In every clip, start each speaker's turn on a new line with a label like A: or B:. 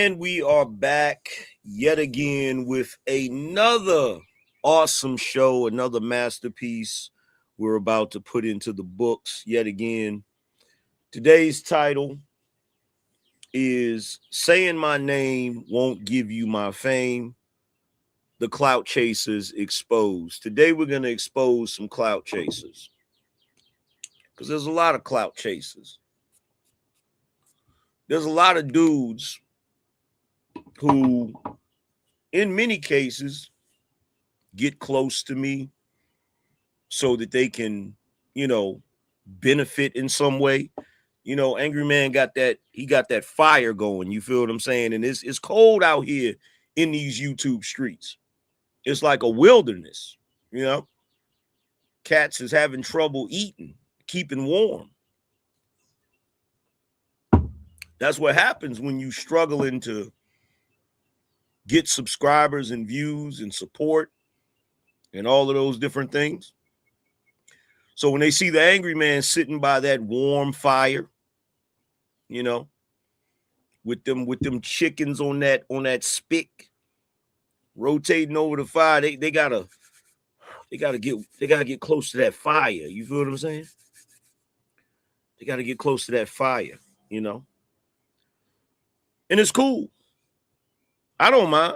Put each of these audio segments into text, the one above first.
A: And we are back yet again with another awesome show, another masterpiece we're about to put into the books yet again. Today's title is Saying My Name Won't Give You My Fame. The Clout Chasers Exposed. Today we're going to expose some clout chasers because there's a lot of clout chasers. There's a lot of dudes who, in many cases, get close to me so that they can, benefit in some way. Angryman got that fire going. You feel what I'm saying? And it's cold out here in these YouTube streets. It's like a wilderness, Cats is having trouble eating, keeping warm. That's what happens when you struggling to get subscribers and views and support and all of those different things. So when they see the Angryman sitting by that warm fire, with them chickens on that spit, rotating over the fire, they gotta get close to that fire. You feel what I'm saying? They gotta get close to that fire, and it's cool. I don't mind.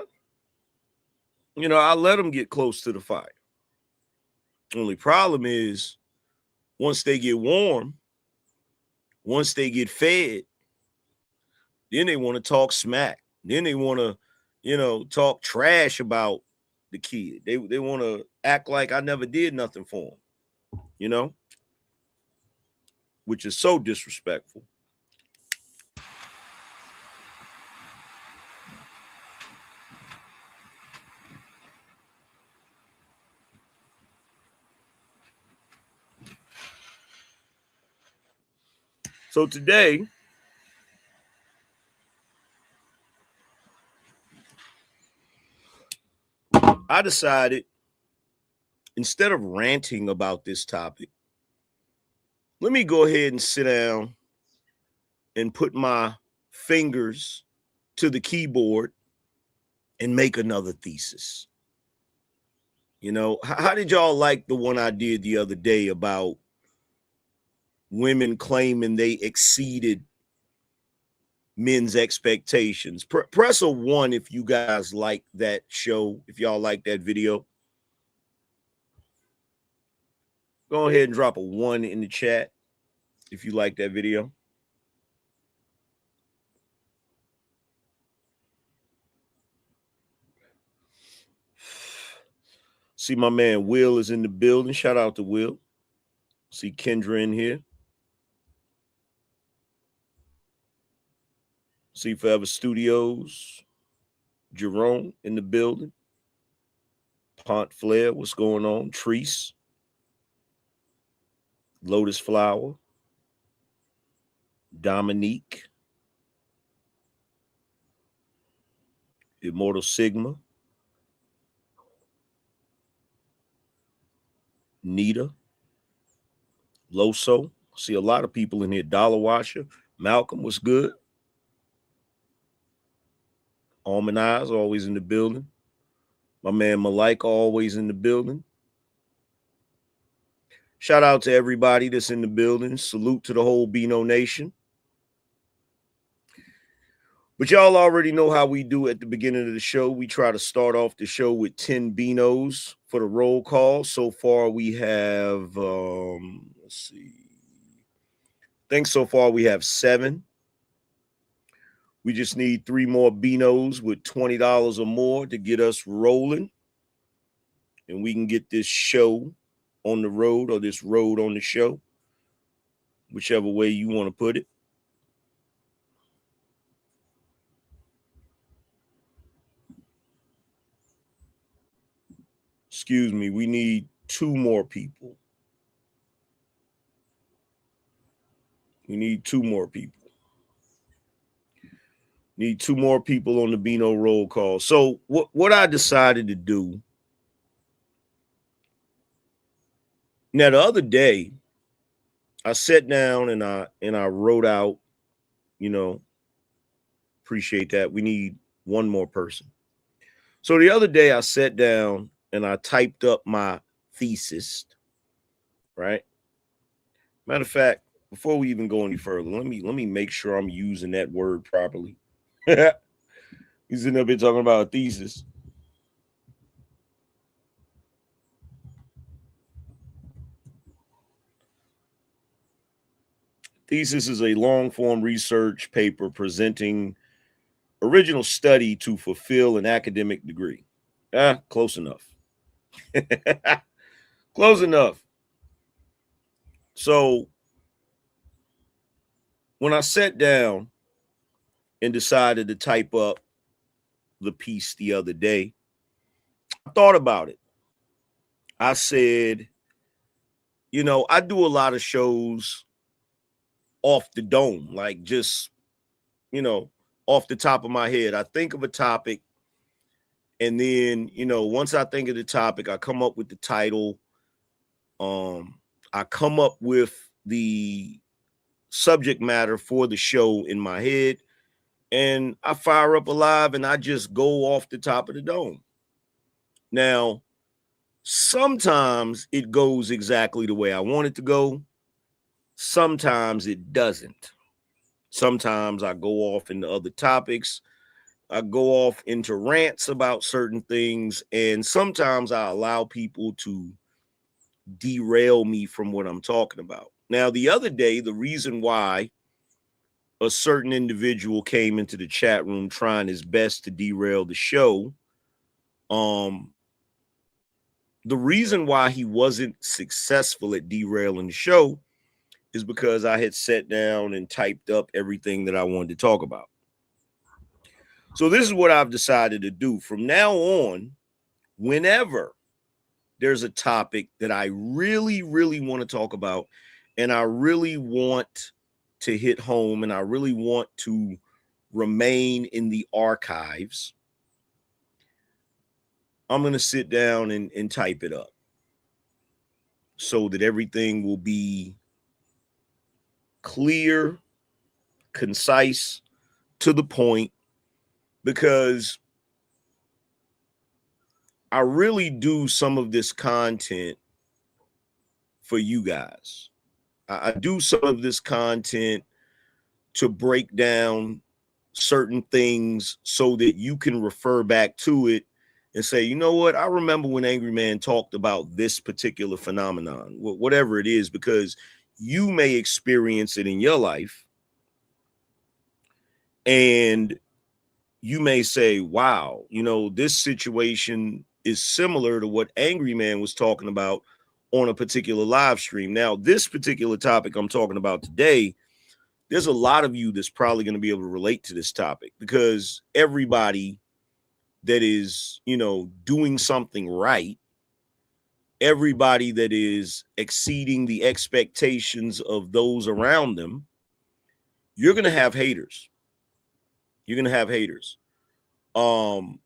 A: I let them get close to the fire. Only problem is once they get warm, once they get fed, then they want to talk smack. Then they want to, talk trash about the kid. They want to act like I never did nothing for them, which is so disrespectful. So today, I decided, instead of ranting about this topic, let me go ahead and sit down and put my fingers to the keyboard and make another thesis. How did y'all like the one I did the other day about women claiming they exceeded men's expectations? Press a 1 if you guys like that show, if y'all like that video. Go ahead and drop a 1 in the chat if you like that video. See, my man Will is in the building. Shout out to Will. See Kendra in here. See Forever Studios. Jerome in the building. Pont Flair, what's going on? Treese. Lotus Flower. Dominique. Immortal Sigma. Nita. Loso. See a lot of people in here. Dollar Washer. Malcolm, what's good? Almond Eyes, always in the building. My man Malika, always in the building. Shout out to everybody that's in the building. Salute to the whole Bino Nation. But y'all already know how we do at the beginning of the show. We try to start off the show with 10 Binos for the roll call. So far we have, let's see. I think so far we have 7. We just need 3 more Binos with $20 or more to get us rolling. And we can get this show on the road, or this road on the show, whichever way you want to put it. Excuse me, we need 2 more people. We need 2 more people. Need 2 more people on the Bino roll call. So what I decided to do. Now, the other day, I sat down and I wrote out, Appreciate that. We need one more person. So the other day I sat down and I typed up my thesis, right? Matter of fact, before we even go any further, let me make sure I'm using that word properly. He's in there been talking about a thesis. Thesis is a long-form research paper presenting original study to fulfill an academic degree. Close enough. Close enough. So when I sat down and decided to type up the piece the other day, I thought about it. I said, I do a lot of shows off the dome, like just, off the top of my head. I think of a topic, and then, once I think of the topic, I come up with the title. I come up with the subject matter for the show in my head, and I fire up a live and I just go off the top of the dome. Now, sometimes it goes exactly the way I want it to go. Sometimes it doesn't. Sometimes I go off into other topics. I go off into rants about certain things. And sometimes I allow people to derail me from what I'm talking about. Now, the other day, the reason why a certain individual came into the chat room trying his best to derail the show, the reason why he wasn't successful at derailing the show is because I had sat down and typed up everything that I wanted to talk about. So this is what I've decided to do. From now on, whenever there's a topic that I really, really want to talk about, and I really want to hit home, and I really want to remain in the archives, I'm going to sit down and type it up so that everything will be clear, concise, to the point, because I really do some of this content for you guys. I do some of this content to break down certain things so that you can refer back to it and say, you know what, I remember when Angryman talked about this particular phenomenon, whatever it is, because you may experience it in your life and you may say, wow, this situation is similar to what Angryman was talking about on a particular live stream. Now, this particular topic I'm talking about today, there's a lot of you that's probably going to be able to relate to this topic, because everybody that is, doing something right, everybody that is exceeding the expectations of those around them, you're going to have haters. You're going to have haters. And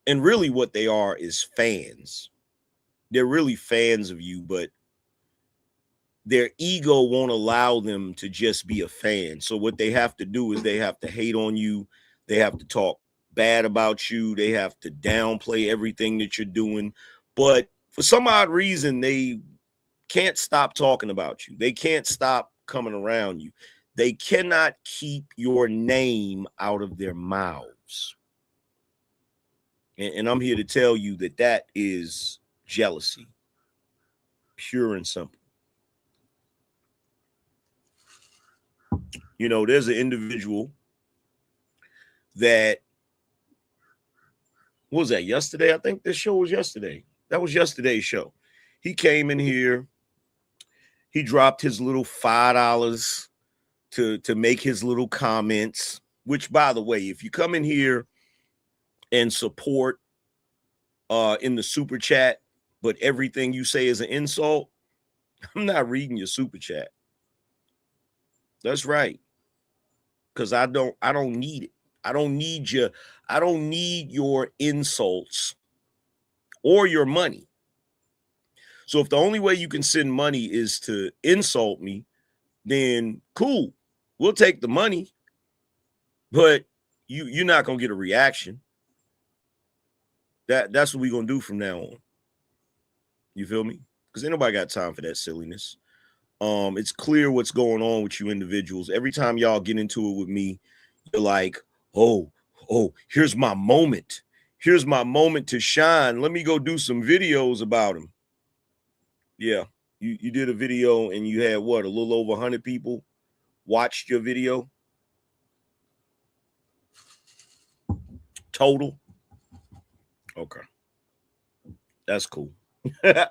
A: really what they are is fans. They're really fans of you, but their ego won't allow them to just be a fan. So what they have to do is they have to hate on you. They have to talk bad about you. They have to downplay everything that you're doing. But for some odd reason, they can't stop talking about you. They can't stop coming around you. They cannot keep your name out of their mouths. And I'm here to tell you that that is jealousy, pure and simple. There's an individual that, what was that, yesterday? I think this show was yesterday. That was yesterday's show. He came in here. He dropped his little $5 to make his little comments, which, by the way, if you come in here and support in the super chat, but everything you say is an insult, I'm not reading your super chat. That's right. Because I don't need it. I don't need your insults or your money. So if the only way you can send money is to insult me, then cool. We'll take the money. but you're not gonna get a reaction. That's what we're gonna do from now on. You feel me? Because ain't nobody got time for that silliness. It's clear what's going on with you individuals. Every time y'all get into it with me, you're like, oh, here's my moment. Here's my moment to shine. Let me go do some videos about him. Yeah, you did a video and you had what, a little over 100 people watched your video total. Okay, that's cool. Because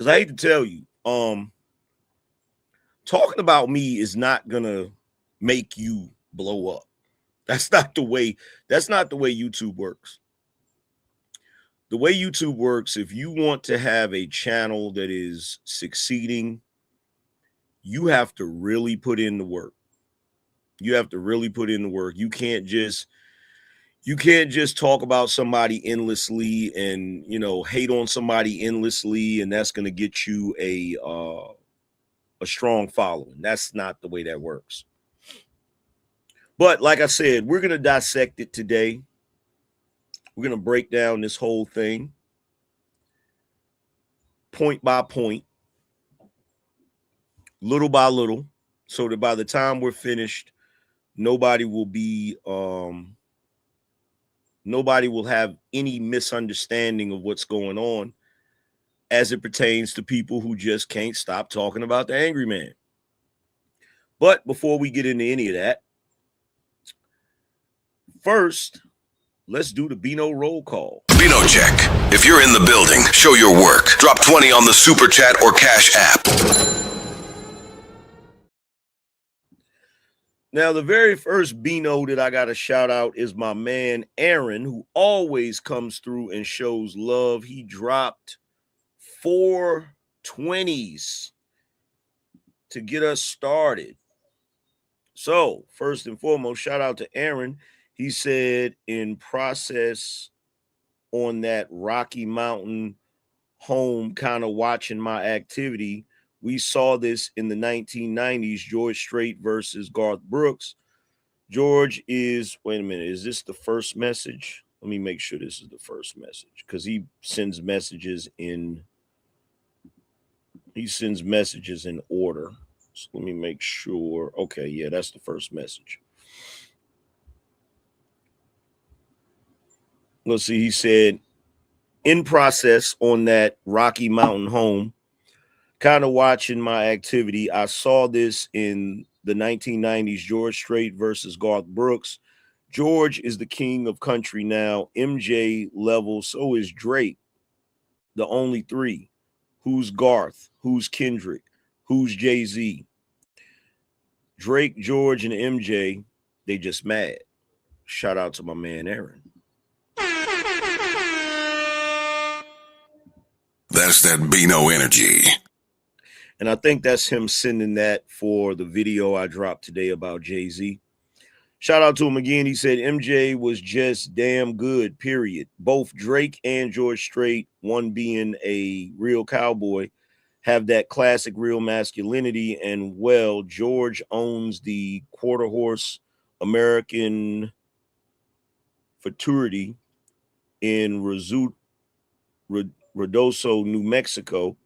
A: I hate to tell you, talking about me is not gonna make you blow up. That's not the way YouTube works. The way YouTube works, if you want to have a channel that is succeeding, you have to really put in the work. You have to really put in the work. You can't just talk about somebody endlessly and, you know, hate on somebody endlessly, and that's going to get you a strong following. That's not the way that works. But like I said, we're going to dissect it today. We're going to break down this whole thing point by point, little by little, so that by the time we're finished, nobody will have any misunderstanding of what's going on as it pertains to people who just can't stop talking about the Angryman. But before we get into any of that, first, let's do the Bino roll call.
B: Bino check. If you're in the building, show your work. Drop 20 on the Super Chat or Cash App.
A: Now, the very first Bino that I got to shout out is my man Aaron, who always comes through and shows love. He dropped 4 20s to get us started. So, first and foremost, shout out to Aaron. He said, in process on that Rocky Mountain home, kind of watching my activity. We saw this in the 1990s, George Strait versus Garth Brooks. George is, wait a minute, is this the first message? Let me make sure this is the first message, because he sends messages in order. So let me make sure. Okay, yeah, that's the first message. Let's see, he said, in process on that Rocky Mountain home, kind of watching my activity. I saw this in the 1990s, George Strait versus Garth Brooks. George is the king of country now. MJ level, so is Drake. The only three. Who's Garth? Who's Kendrick? Who's Jay-Z? Drake, George, and MJ, they just mad. Shout out to my man Aaron.
B: That's that Bino energy.
A: And I think that's him sending that for the video I dropped today about Jay-Z. Shout out to him again. He said MJ was just damn good, period. Both Drake and George Strait, one being a real cowboy, have that classic real masculinity. And, well, George owns the quarter horse American futurity in Ruidoso, New Mexico,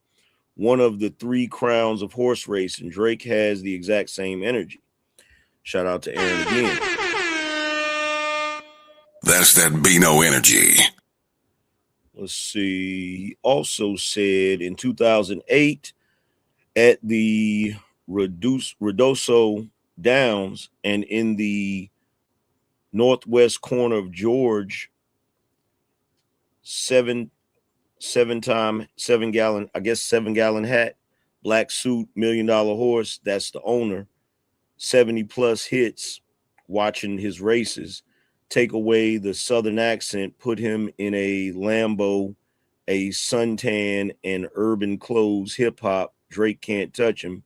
A: one of the 3 crowns of horse racing. Drake has the exact same energy. Shout out to Aaron again.
B: That's that Bino energy.
A: Let's see. He also said in 2008 at the Ruidoso Downs and in the northwest corner of George, 7 gallon hat, black suit, $1 million horse. That's the owner. 70 plus hits watching his races. Take away the southern accent, put him in a Lambo, a suntan, and urban clothes, hip hop. Drake can't touch him.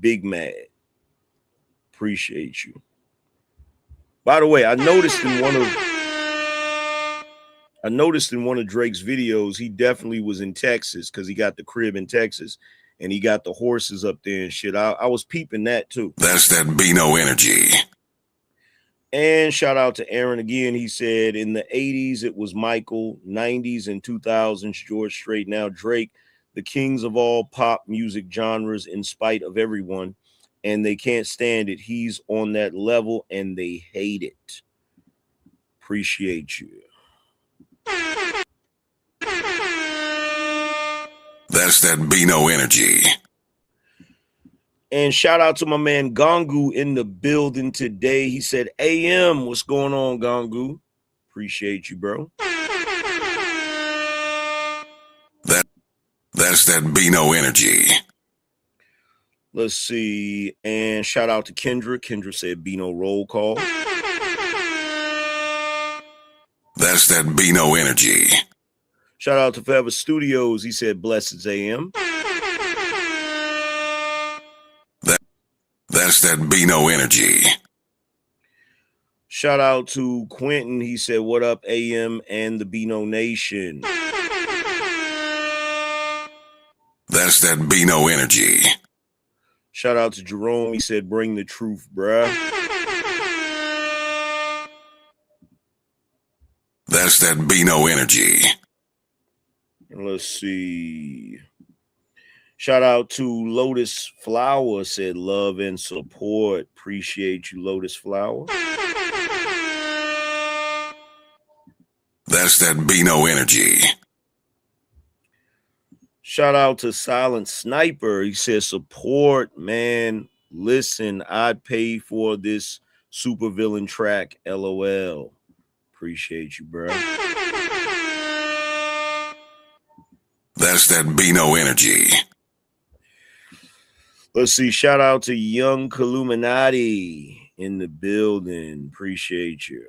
A: Big mad. Appreciate you. By the way, I noticed in one of Drake's videos, he definitely was in Texas because he got the crib in Texas. And he got the horses up there and shit. I was peeping that too.
B: That's that Bino energy.
A: And shout out to Aaron again. He said in the 80s, it was Michael, 90s and 2000s, George Strait, now Drake, the kings of all pop music genres in spite of everyone. And they can't stand it. He's on that level and they hate it. Appreciate you.
B: That's that Bino energy.
A: And shout out to my man Gongu in the building today. He said, AM, what's going on, Gongu? Appreciate you, bro.
B: That's that Bino energy.
A: Let's see. And shout out to Kendra. Kendra said Bino roll call.
B: That's that Bino energy.
A: Shout out to Forever Studios. He said blessings AM.
B: That's that Bino energy.
A: Shout out to Quentin. He said, what up, AM and the Bino Nation?
B: That's that Bino energy.
A: Shout out to Jerome. He said, bring the truth, bruh.
B: That's that Bino energy.
A: And let's see. Shout out to Loudest Flower. Said love and support. Appreciate you, Loudest Flower.
B: That's that Bino energy.
A: Shout out to Silent Sniper. He says, support, man. Listen, I'd pay for this supervillain track. LOL. Appreciate you, bro.
B: That's that Bino energy.
A: Let's see. Shout out to Young Columinati in the building. Appreciate you.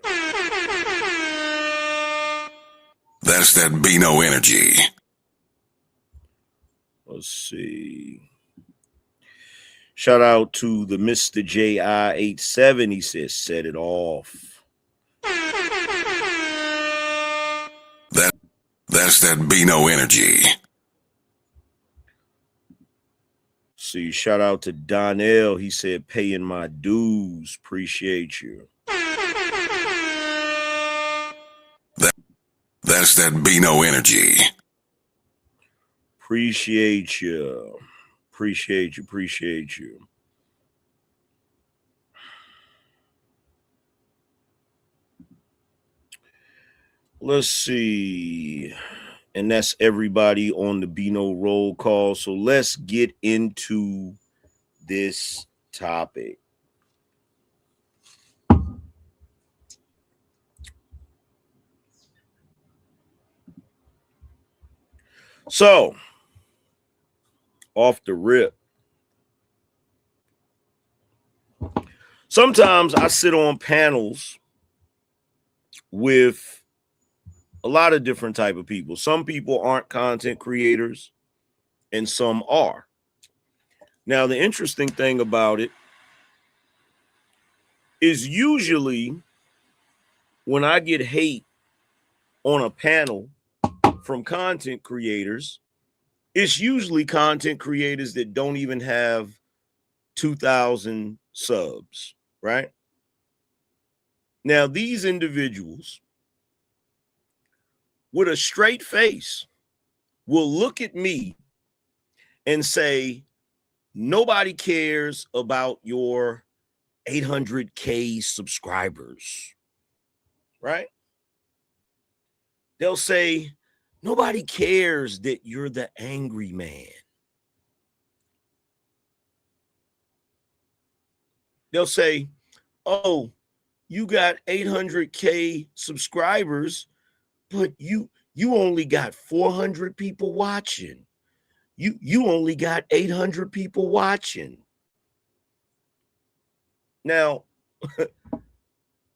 B: That's that Bino energy.
A: Let's see. Shout out to the Mr. JI87. He says, set it off.
B: That's that Bino energy.
A: See, shout out to Donnell. He said, paying my dues. Appreciate you.
B: That's that Bino energy.
A: Appreciate you. Appreciate you. Appreciate you. Let's see. And that's everybody on the Bino roll call. So let's get into this topic. So, off the rip. Sometimes I sit on panels with a lot of different type of people. Some people aren't content creators and some are. Now, the interesting thing about it is usually when I get hate on a panel from content creators, it's usually content creators that don't even have 2,000 subs, right? Now, these individuals with a straight face will look at me and say, nobody cares about your 800K subscribers, right? They'll say, nobody cares that you're the Angryman. They'll say, oh, you got 800K subscribers, but you only got 400 people watching. You only got 800 people watching. Now,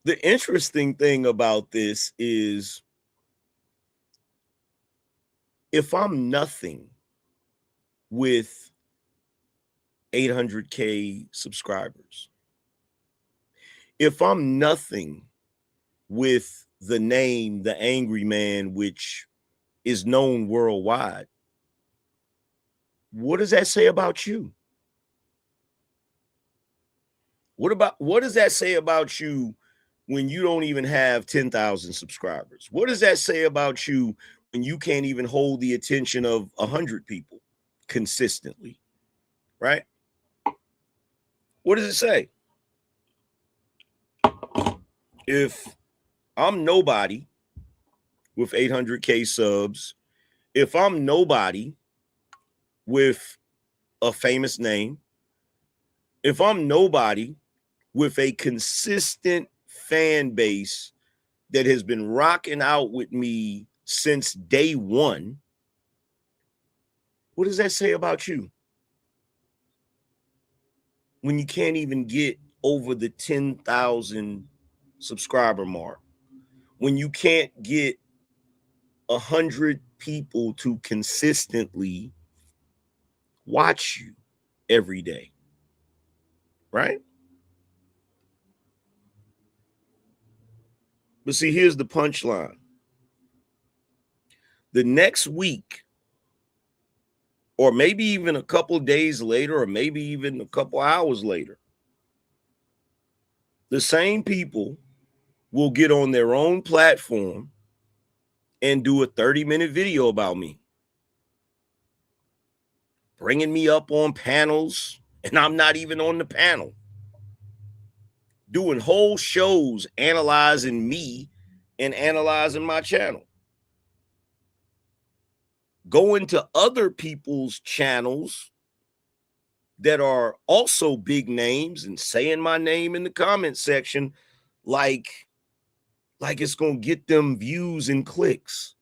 A: the interesting thing about this is if I'm nothing with 800K subscribers, if I'm nothing with the name, the Angryman, which is known worldwide, What does that say about you? What does that say about you when you don't even have 10,000 subscribers? What does that say about you when you can't even hold the attention of 100 people consistently, right? What does it say? If I'm nobody with 800K subs, if I'm nobody with a famous name, if I'm nobody with a consistent fan base that has been rocking out with me since day one, what does that say about you? When you can't even get over the 10,000 subscriber mark, when you can't get 100 people to consistently watch you every day, right? But see, here's the punchline. The next week, or maybe even a couple days later, or maybe even a couple hours later, the same people will get on their own platform and do a 30-minute video about me, bringing me up on panels, and I'm not even on the panel, doing whole shows analyzing me and analyzing my channel, going to other people's channels that are also big names and saying my name in the comment section like it's going to get them views and clicks.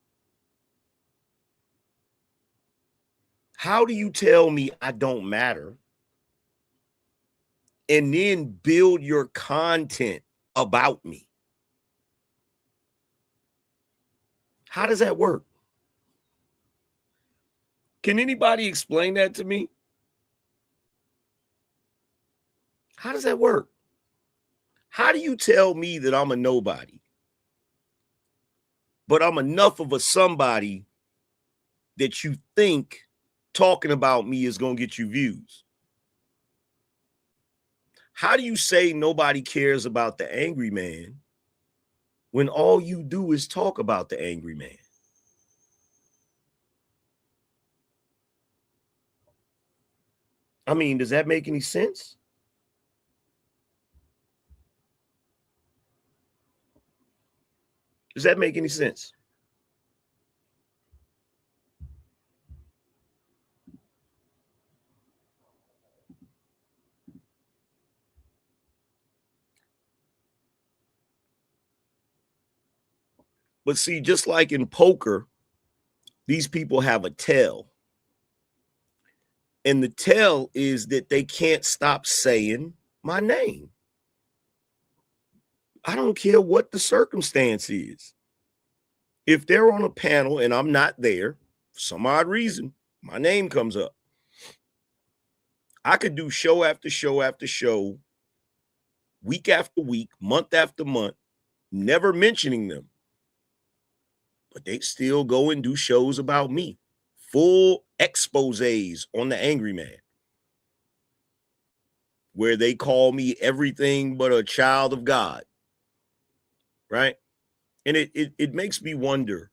A: How do you tell me I don't matter and then build your content about me? How does that work? Can anybody explain that to me? How does that work? How do you tell me that I'm a nobody, but I'm enough of a somebody that you think talking about me is going to get you views? How do you say nobody cares about the Angryman when all you do is talk about the Angryman? I mean, does that make any sense? Does that make any sense? But see, just like in poker, these people have a tell. And the tell is that they can't stop saying my name. I don't care what the circumstance is. If they're on a panel and I'm not there, for some odd reason, my name comes up. I could do show after show after show, week after week, month after month, never mentioning them. But they still go and do shows about me, full exposés on the Angryman, where they call me everything but a child of God, right? And it makes me wonder,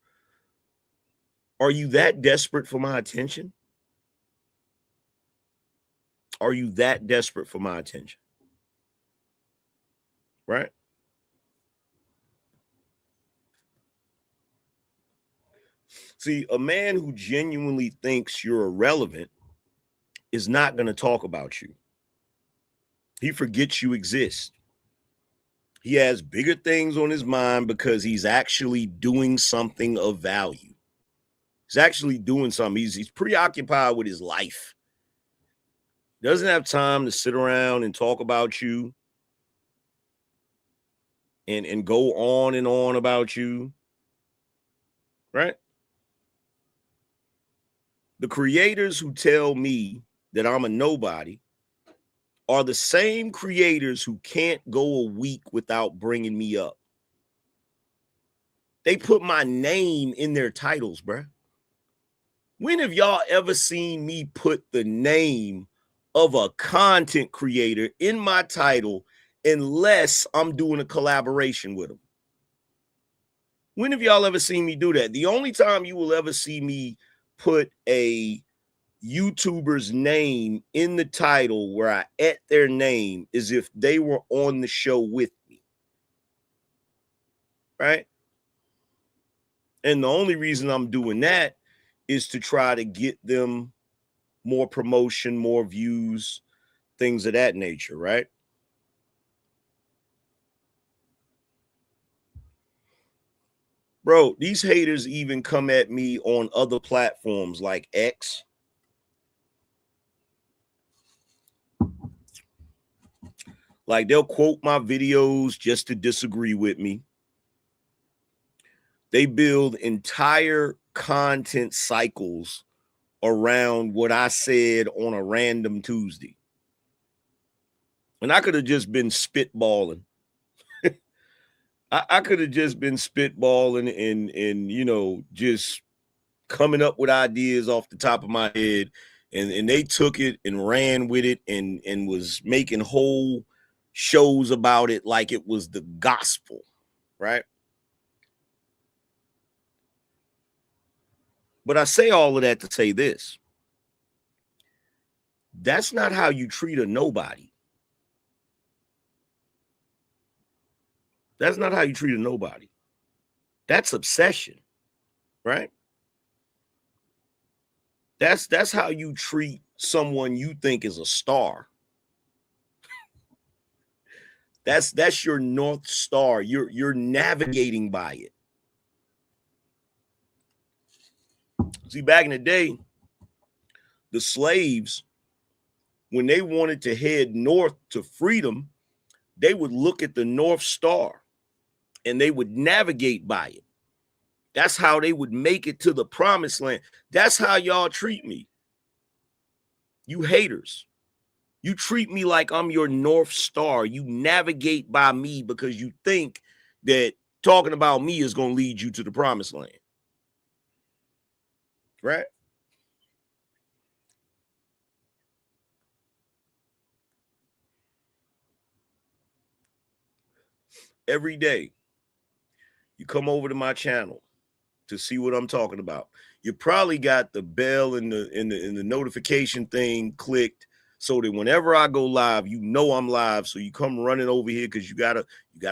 A: are you that desperate for my attention? Are you that desperate for my attention? Right? See, a man who genuinely thinks you're irrelevant is not going to talk about you. He forgets you exist. He has bigger things on his mind because he's actually doing something of value. He's actually doing something. He's preoccupied with his life. Doesn't have time to sit around and talk about you and go on and on about you. Right? The creators who tell me that I'm a nobody are the same creators who can't go a week without bringing me up. They put my name in their titles, bruh. When have y'all ever seen me put the name of a content creator in my title unless I'm doing a collaboration with them? When have y'all ever seen me do that? The only time you will ever see me put a YouTuber's name in the title where I at their name is if they were on the show with me, right? And the only reason I'm doing that is to try to get them more promotion, more views, things of that nature, right? Bro, these haters even come at me on other platforms like X. Like they'll quote my videos just to disagree with me. They build entire content cycles around what I said on a random Tuesday. And I could have just been spitballing. I could have just been spitballing and you know, just coming up with ideas off the top of my head. And they took it and ran with it and was making whole shows about it like it was the gospel, right? But I say all of that to say this. That's not how you treat a nobody. That's not how you treat a nobody. That's obsession, right? That's how you treat someone you think is a star. That's your North Star. You're navigating by it. See, back in the day, the slaves, when they wanted to head north to freedom, they would look at the North Star and they would navigate by it. That's how they would make it to the promised land. That's how y'all treat me. You haters. You treat me like I'm your North Star. You navigate by me because you think that talking about me is going to lead you to the promised land. Right? Every day, you come over to my channel to see what I'm talking about. You probably got the bell and the notification thing clicked so that whenever I go live, you know I'm live. So you come running over here because you gotta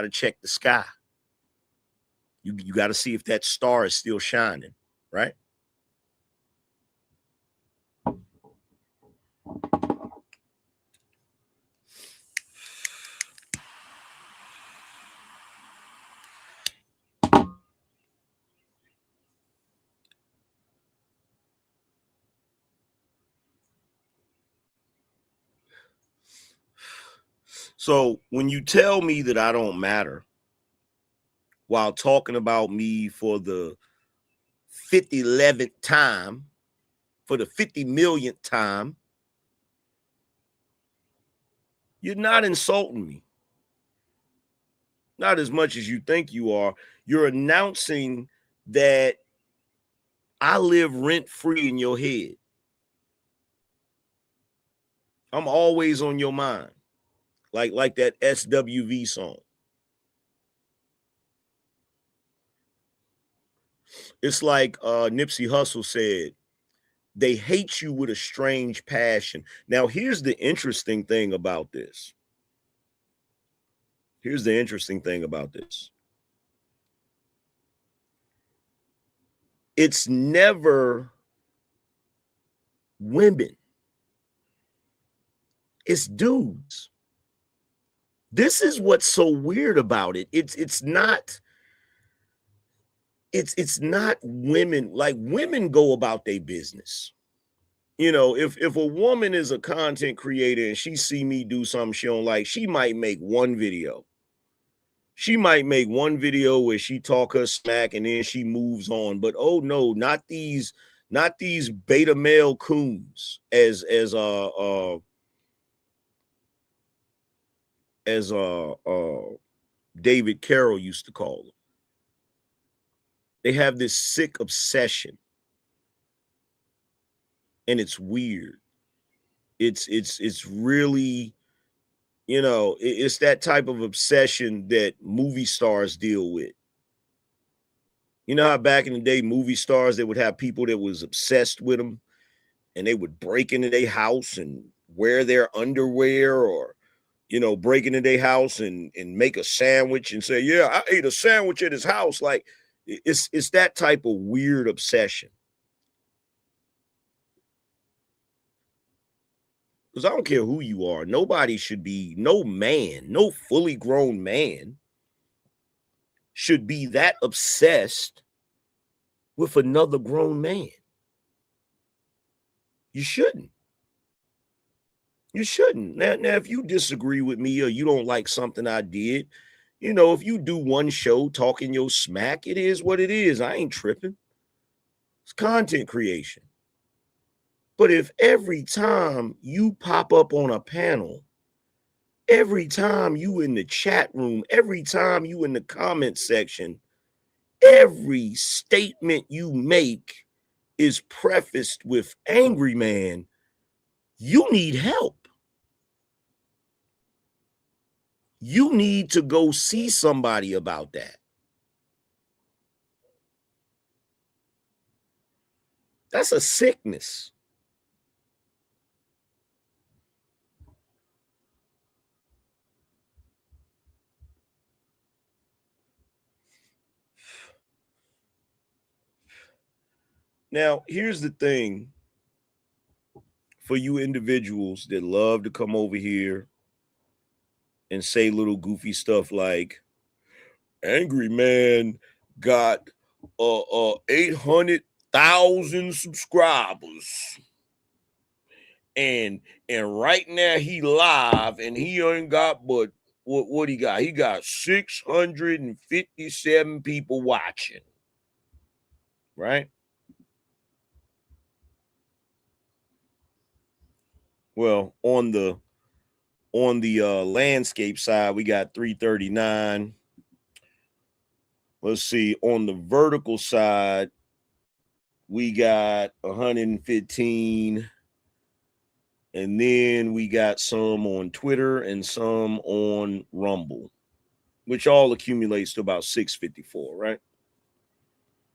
A: check the sky. You gotta see if that star is still shining, right? So when you tell me that I don't matter while talking about me for the 50,000th time, for the 50 millionth time, you're not insulting me. Not as much as you think you are. You're announcing that I live rent-free in your head. I'm always on your mind. Like that SWV song. It's like Nipsey Hussle said, they hate you with a strange passion. Now, here's the interesting thing about this. Here's the interesting thing about this. It's never women. It's dudes. This is what's so weird about it. It's not women. Like, women go about their business. You know, if a woman is a content creator and she see me do something she don't like, she might make one video. She might make one video where she talk her smack and then she moves on. But oh no, not these beta male coons, as David Carroll used to call them. They have this sick obsession and it's weird. It's really, it's that type of obsession that movie stars deal with. You know how back in the day, movie stars, they would have people that was obsessed with them, and they would break into their house and wear their underwear, or break into their house and make a sandwich and say, "Yeah, I ate a sandwich at his house." Like it's that type of weird obsession. Because I don't care who you are, nobody should be, no man, no fully grown man should be that obsessed with another grown man. You shouldn't. You shouldn't. Now, if you disagree with me or you don't like something I did, if you do one show talking your smack, it is what it is. I ain't tripping. It's content creation. But if every time you pop up on a panel, every time you in the chat room, every time you in the comment section, every statement you make is prefaced with Angryman, you need help. You need to go see somebody about that. That's a sickness. Now, here's the thing for you individuals that love to come over here and say little goofy stuff like, Angryman got 800,000 subscribers. And right now he live and he ain't got but what he got? He got 657 people watching. Right? Well, on the landscape side, we got 339. Let's see, on the vertical side, we got 115. And then we got some on Twitter and some on Rumble, which all accumulates to about 654, right?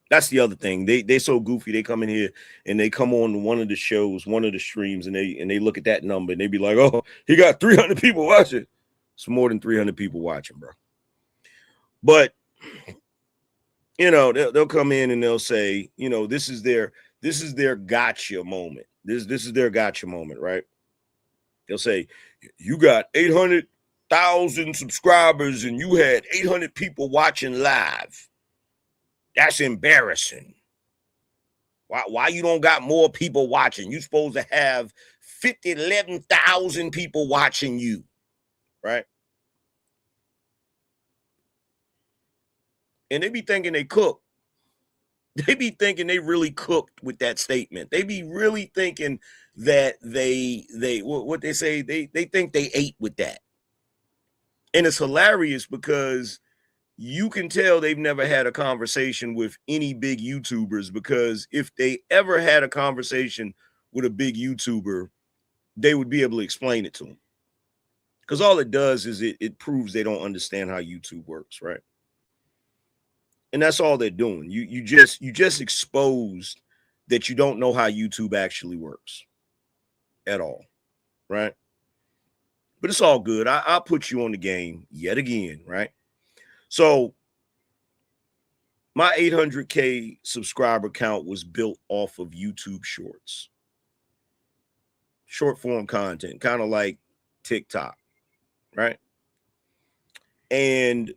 A: That's the other thing. They so goofy. They come in here and they come on one of the shows, one of the streams, and they look at that number and they be like, "Oh, he got 300 people watching." It's more than 300 people watching, bro. But they'll come in and they'll say, this is their gotcha moment. This is their gotcha moment, right? They'll say, "You got 800,000 subscribers and you had 800 people watching live. That's embarrassing. Why you don't got more people watching? You supposed to have 11,000 people watching you," right? And they be thinking they cook. They be thinking they really cooked with that statement. They be really thinking that they what they say, they think they ate with that. And it's hilarious because you can tell they've never had a conversation with any big YouTubers, because if they ever had a conversation with a big YouTuber, they would be able to explain it to them. Because all it does is it proves they don't understand how YouTube works, right? And that's all they're doing. You just exposed that you don't know how YouTube actually works at all, right? But it's all good. I'll put you on the game yet again, right? So my 800K subscriber count was built off of YouTube Shorts, short form content, kind of like TikTok, right? And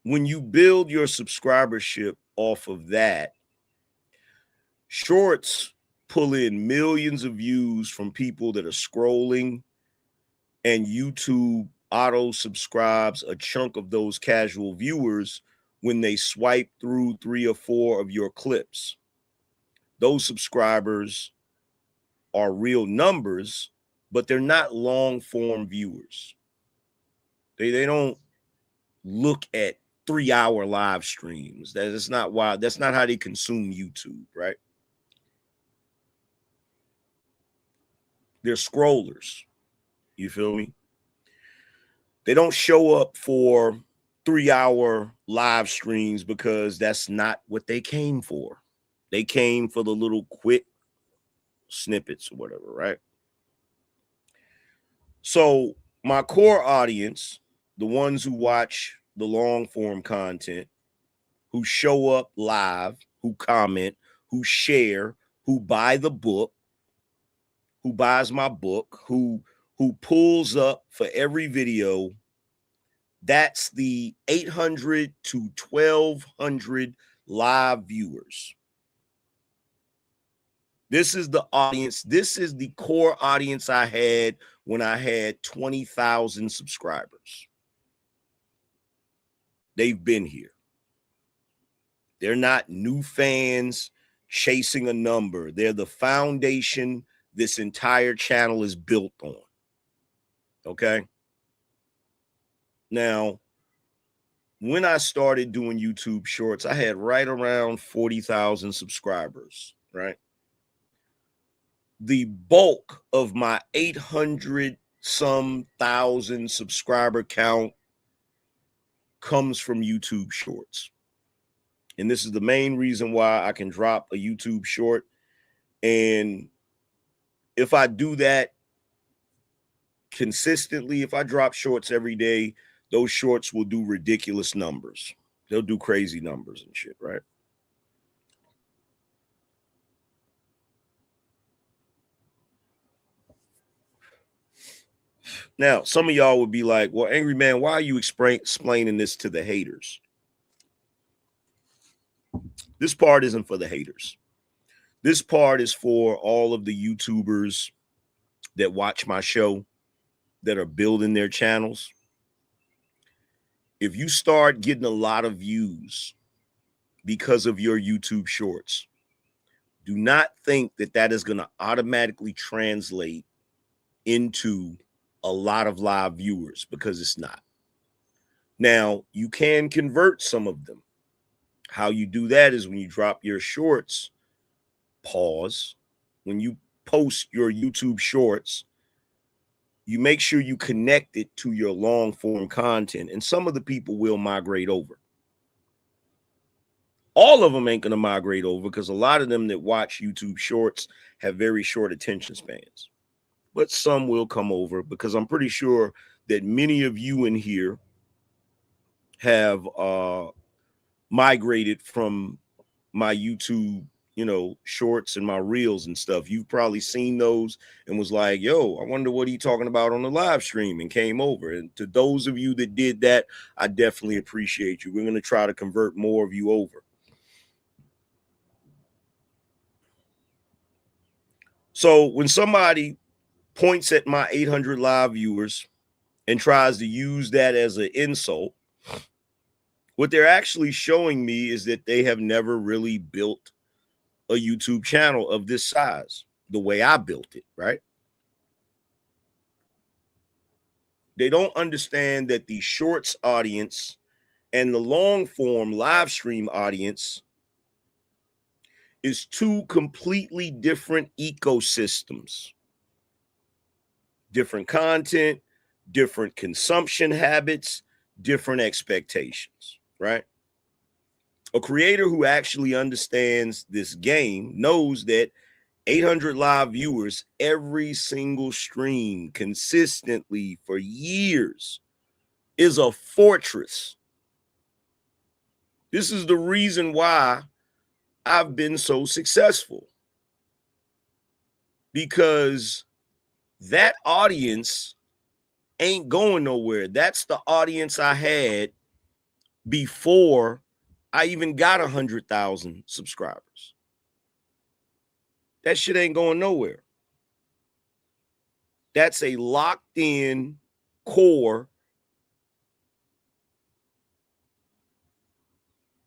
A: when you build your subscribership off of that, Shorts pull in millions of views from people that are scrolling, and YouTube auto subscribes a chunk of those casual viewers when they swipe through 3 or 4 of your clips. Those subscribers are real numbers, but they're not long form viewers. They don't look at 3-hour live streams. That's not why. That's not how they consume YouTube, right? They're scrollers. You feel me? They don't show up for 3-hour live streams because that's not what they came for. They came for the little quick snippets or whatever, right? So my core audience, the ones who watch the long form content, who show up live, who comment, who share, who buy the book, who buys my book, who pulls up for every video, that's the 800 to 1200 live viewers. This is the audience. This is the core audience I had when I had 20,000 subscribers. They've been here. They're not new fans chasing a number. They're the foundation this entire channel is built on. Okay? Now, when I started doing YouTube Shorts, I had right around 40,000 subscribers, right? The bulk of my 800 some thousand subscriber count comes from YouTube Shorts. And this is the main reason why I can drop a YouTube short. And if I do that consistently, if I drop shorts every day, those shorts will do ridiculous numbers. They'll do crazy numbers and shit, right? Now, some of y'all would be like, well, Angryman, why are you explaining this to the haters? This part isn't for the haters. This part is for all of the YouTubers that watch my show, that are building their channels. If you start getting a lot of views because of your YouTube shorts, do not think that that is going to automatically translate into a lot of live viewers, because it's not. Now, you can convert some of them. How you do that is when you drop your shorts, pause. When you post your YouTube shorts, you make sure you connect it to your long form content, and some of the people will migrate over. All of them ain't going to migrate over, because a lot of them that watch YouTube shorts have very short attention spans. But some will come over, because I'm pretty sure that many of you in here have migrated from my YouTube, shorts and my reels and stuff. You've probably seen those and was like, yo, I wonder what he's talking about on the live stream, and came over. And to those of you that did that, I definitely appreciate you. We're going to try to convert more of you over. So when somebody points at my 800 live viewers and tries to use that as an insult, what they're actually showing me is that they have never really built a YouTube channel of this size the way I built it, right? They don't understand that the shorts audience and the long form live stream audience is two completely different ecosystems. Different content, different consumption habits, different expectations, right? A creator who actually understands this game knows that 800 live viewers every single stream consistently for years is a fortress. This is the reason why I've been so successful, because that audience ain't going nowhere. That's the audience I had before I even got 100,000 subscribers. That shit ain't going nowhere. That's a locked in core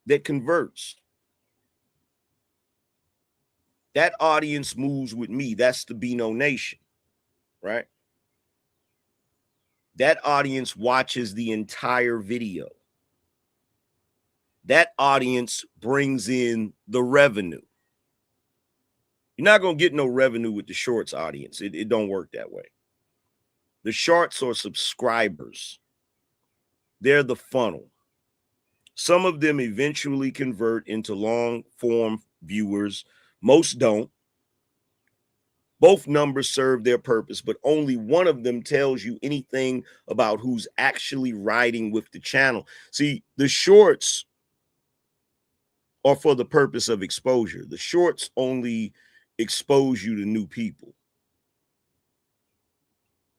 A: that converts. That audience moves with me. That's the Bino Nation, right? That audience watches the entire video. That audience brings in the revenue. You're not going to get no revenue with the shorts audience. It don't work that way. The shorts are subscribers. They're the funnel. Some of them eventually convert into long form viewers. Most don't. Both numbers serve their purpose, but only one of them tells you anything about who's actually riding with the channel. See, the shorts are for the purpose of exposure. The shorts only expose you to new people.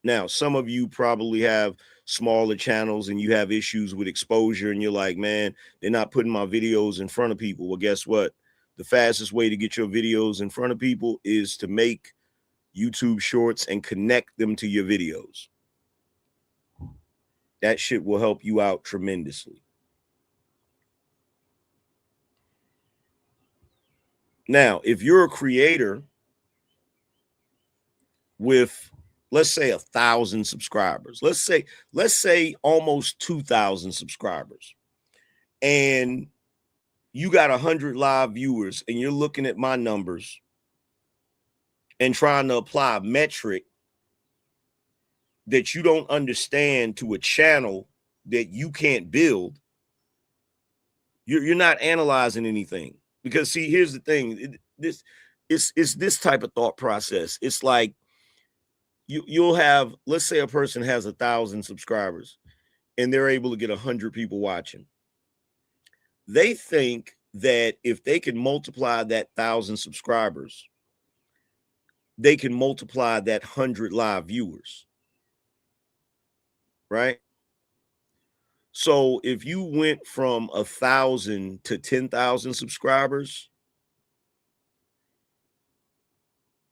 A: Now, some of you probably have smaller channels and you have issues with exposure and you're like, man, they're not putting my videos in front of people. Well, guess what? The fastest way to get your videos in front of people is to make YouTube shorts and connect them to your videos. That shit will help you out tremendously. Now, if you're a creator with, let's say, 1,000 subscribers, let's say almost 2,000 subscribers, and you got 100 live viewers and you're looking at my numbers and trying to apply a metric that you don't understand to a channel that you can't build, you're not analyzing anything. Because see, here's the thing, it's this type of thought process. It's like you'll have, let's say a person has 1,000 subscribers and they're able to get 100 people watching. They think that if they can multiply that 1,000 subscribers, they can multiply that 100 live viewers, right? So if you went from 1,000 to 10,000 subscribers,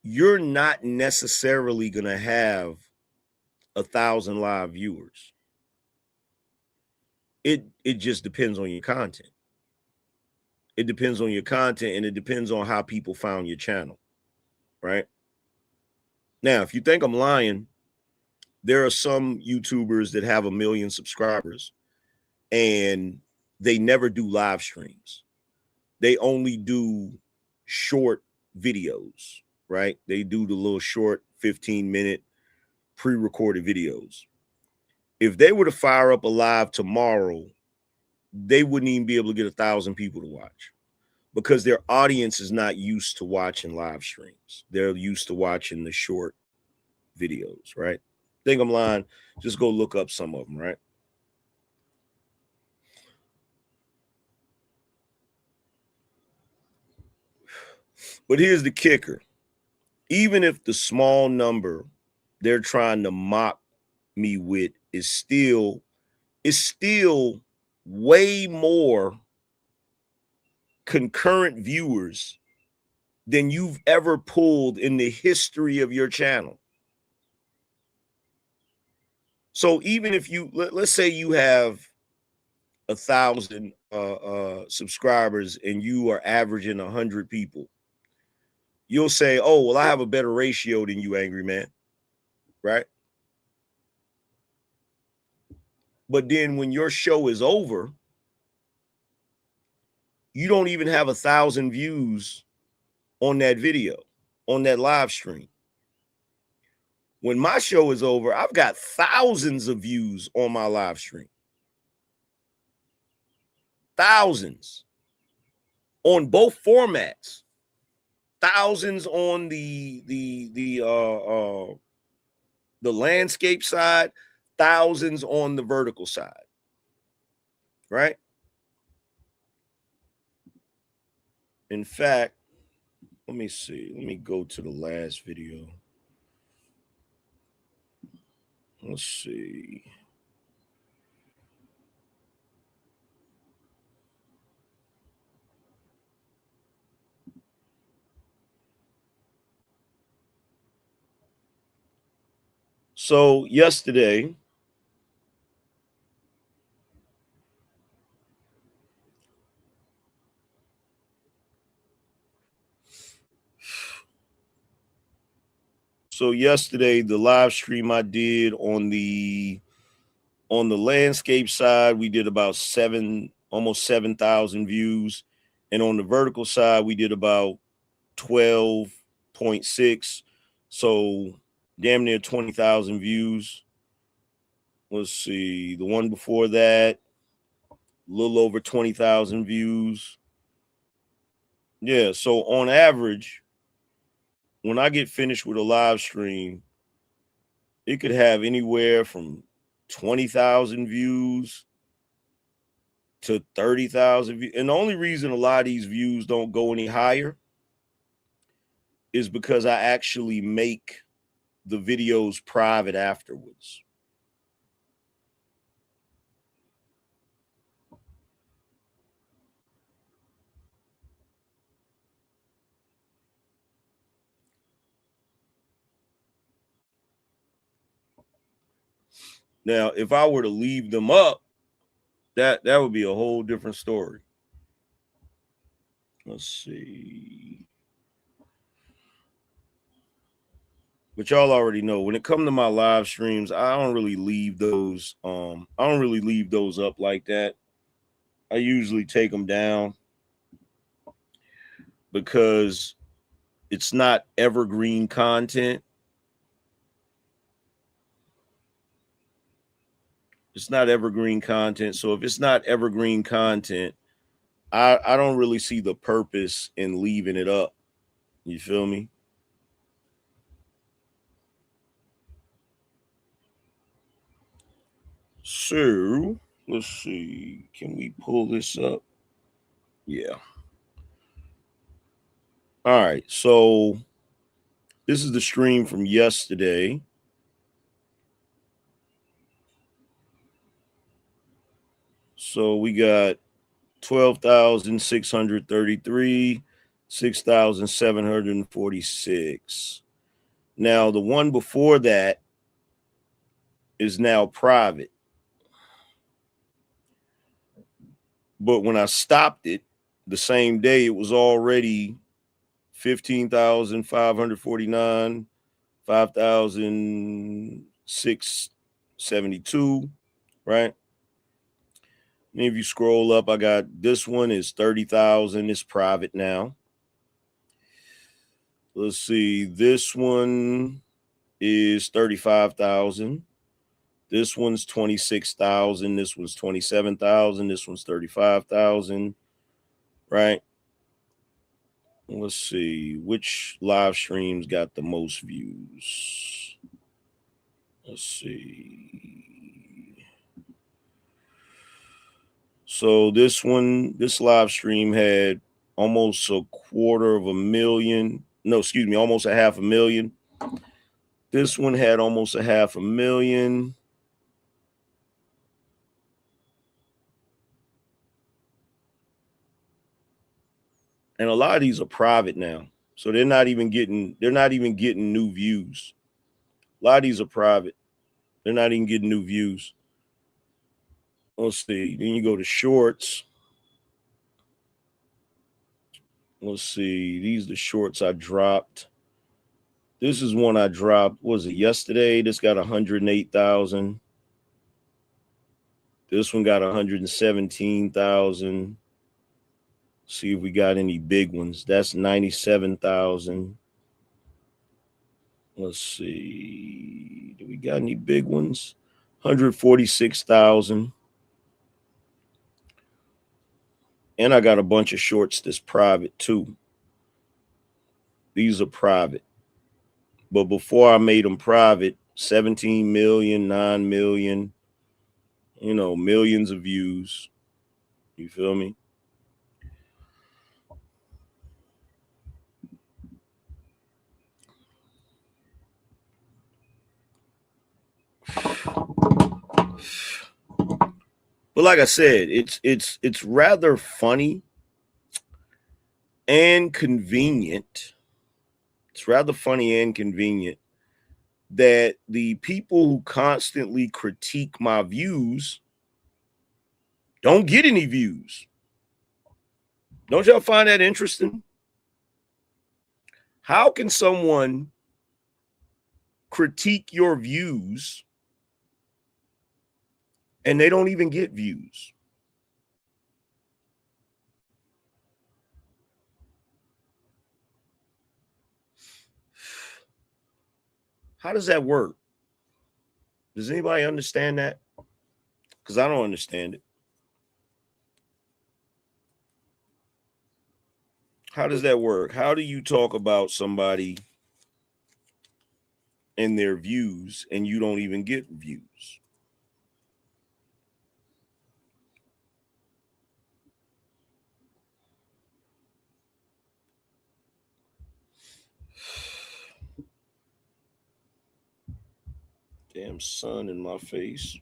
A: you're not necessarily going to have 1,000 live viewers. It just depends on your content. It depends on your content, and it depends on how people found your channel, right? Now, if you think I'm lying, there are some YouTubers that have 1 million subscribers and they never do live streams. They only do short videos, right? They do the little short 15-minute pre-recorded videos. If they were to fire up a live tomorrow, they wouldn't even be able to get 1,000 people to watch because their audience is not used to watching live streams. They're used to watching the short videos, right? Think I'm lying? Just go look up some of them, right? But here's the kicker. Even if the small number they're trying to mock me with is still way more concurrent viewers than you've ever pulled in the history of your channel. So even if you, let's say you have 1,000 subscribers and you are averaging 100 people, you'll say, oh, well, I have a better ratio than you, Angryman, right? But then when your show is over, you don't even have 1,000 views on that video, on that live stream. When my show is over, I've got thousands of views on my live stream. Thousands on both formats. Thousands on the landscape side, thousands on the vertical side, right? In fact, let me see. Let me go to the last video. Let's see. So yesterday, the live stream I did on the landscape side, we did about almost 7,000 views. And on the vertical side, we did about 12, 6.6. So damn near 20,000 views. Let's see. The one before that, a little over 20,000 views. Yeah. So on average, when I get finished with a live stream, it could have anywhere from 20,000 views to 30,000 views. And the only reason a lot of these views don't go any higher is because I actually make the videos private afterwards. Now, if I were to leave them up, that would be a whole different story. Let's see. But y'all already know when it comes to my live streams, I don't really leave those up like that. I usually take them down because it's not evergreen content. It's not evergreen content. So if it's not evergreen content, I don't really see the purpose in leaving it up. You feel me? So let's see. Can we pull this up? Yeah. All right. So this is the stream from yesterday. So we got 12,633, 6,746. Now the one before that is now private. But when I stopped it the same day, it was already 15,549, 5,672, right? And if you scroll up, I got this one is 30,000. It's private now. Let's see. This one is 35,000. This one's 26,000. This one's 27,000. This one's 35,000. Right? Let's see. Which live streams got the most views? Let's see. So this live stream had almost a quarter of a million. No, excuse me, almost a half a million. This one had almost a half a million. And a lot of these are private now. So they're not even getting new views. A lot of these are private. They're not even getting new views. Let's see. Then you go to shorts. Let's see. These are the shorts I dropped. This is one I dropped. What was it yesterday? This got 108,000. This one got 117,000. See if we got any big ones. That's 97,000. Let's see. Do we got any big ones? 146,000. And I got a bunch of shorts that's private too. These are private. But before I made them private, 17 million, 9 million, millions of views. You feel me? But like I said, it's rather funny and convenient. It's rather funny and convenient that the people who constantly critique my views don't get any views. Don't y'all find that interesting? How can someone critique your views and they don't even get views? How does that work? Does anybody understand that? Because I don't understand it. How does that work? How do you talk about somebody and their views and you don't even get views? Damn sun in my face.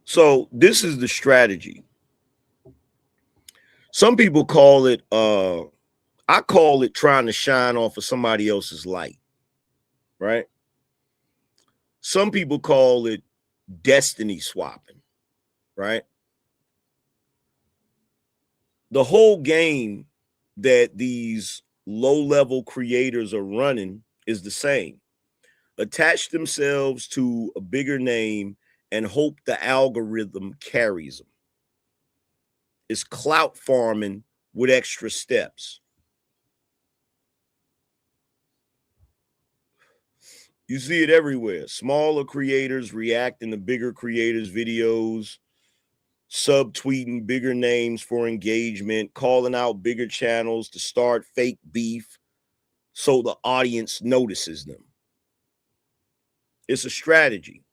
A: So this is the strategy. Some people call it I call it trying to shine off of somebody else's light, right? Some people call it destiny swapping, right? The whole game that these low-level creators are running is the same. Attach themselves to a bigger name and hope the algorithm carries them. It's clout farming with extra steps. You see it everywhere. Smaller creators reacting to bigger creators' videos, subtweeting bigger names for engagement, calling out bigger channels to start fake beef so the audience notices them. It's a strategy.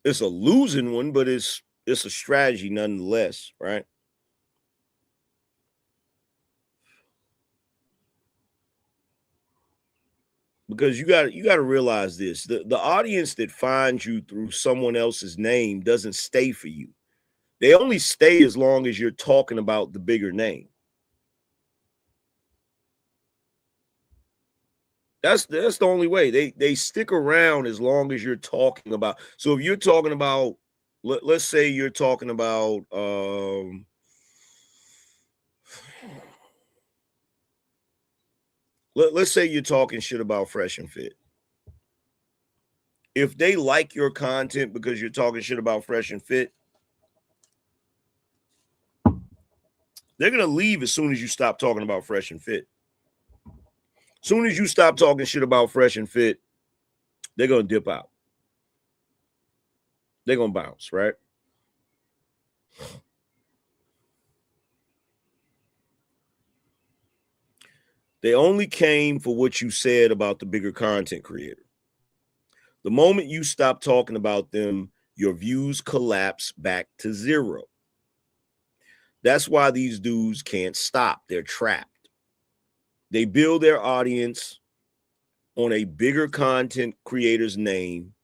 A: It's a losing one, but it's a strategy nonetheless, right? Because you got to realize this. The audience that finds you through someone else's name doesn't stay for you. They only stay as long as you're talking about the bigger name. That's the only way. They stick around as long as you're talking about. So if you're talking about, let's say you're talking about let's say you're talking shit about Fresh and Fit. If they like your content because you're talking shit about Fresh and Fit, they're gonna leave as soon as you stop talking about Fresh and Fit. As soon as you stop talking shit about Fresh and Fit, they're gonna dip out. They're gonna bounce, right? They only came for what you said about the bigger content creator. The moment you stop talking about them, your views collapse back to zero. That's why these dudes can't stop. They're trapped. They build their audience on a bigger content creator's name.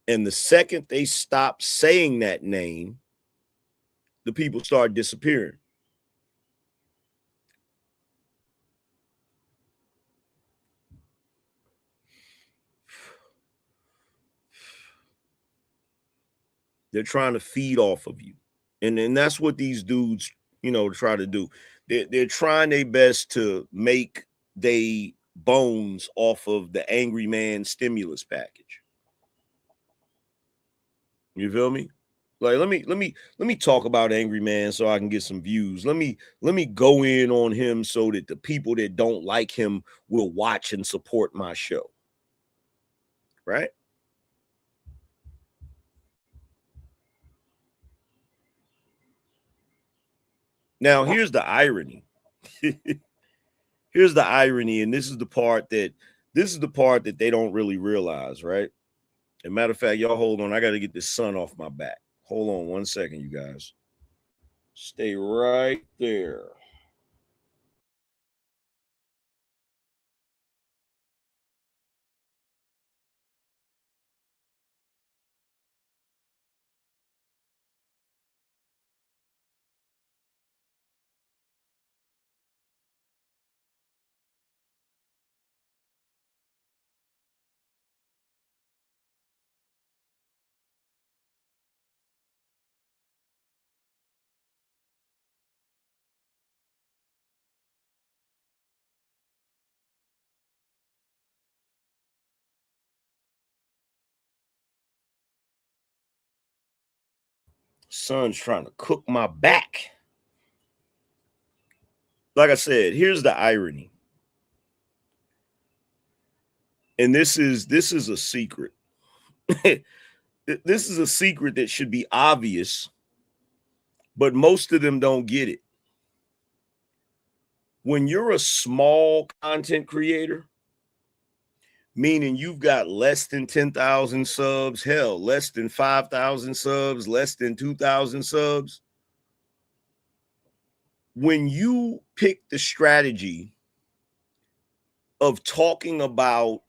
A: And the second they stop saying that name, the people start disappearing. They're trying to feed off of you. And that's what these dudes, try to do. They're trying their best to make they bones off of the Angryman stimulus package. You feel me? Like let me talk about Angryman so I can get some views. Let me go in on him so that the people that don't like him will watch and support my show. Right? Now, here's the irony. Here's the irony, and this is the part that they don't really realize, right? As a matter of fact, y'all hold on. I got to get this sun off my back. Hold on 1 second, you guys. Stay right there. Sun's trying to cook my back. like I said, here's the irony. And this is a secret. This is a secret that should be obvious, but most of them don't get it. When you're a small content creator, meaning you've got less than 10,000 subs, hell, less than 5,000 subs, less than 2,000 subs, when you pick the strategy of talking about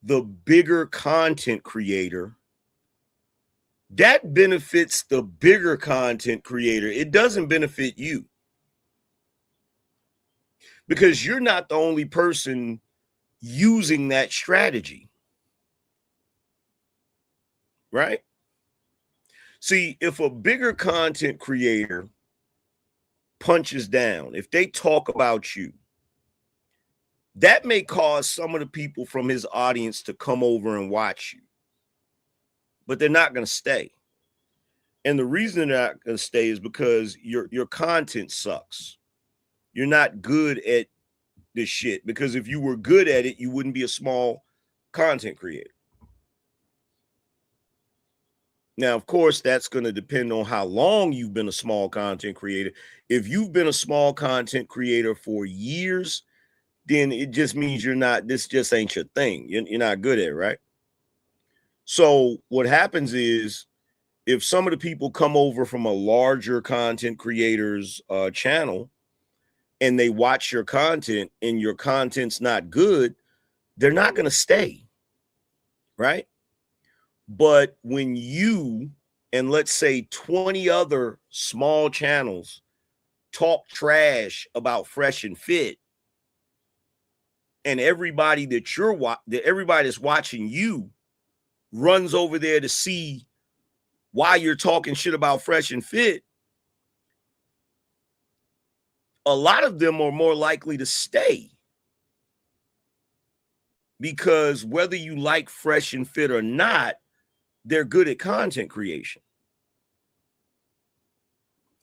A: the bigger content creator, that benefits the bigger content creator. It doesn't benefit you, because you're not the only person using that strategy, right? See, if a bigger content creator punches down, if they talk about you, that may cause some of the people from his audience to come over and watch you, but they're not going to stay. And the reason they're not going to stay is because your content sucks. You're not good at this shit, because if you were good at it, you wouldn't be a small content creator. Now, of course, that's going to depend on how long you've been a small content creator. If you've been a small content creator for years, then it just means this just ain't your thing. You're not good at it, right? So what happens is, if some of the people come over from a larger content creator's channel and they watch your content and your content's not good, they're not going to stay, right? But when you and let's say 20 other small channels talk trash about Fresh and Fit, and everybody that's watching you runs over there to see why you're talking shit about Fresh and Fit, a lot of them are more likely to stay, because whether you like Fresh and Fit or not, they're good at content creation.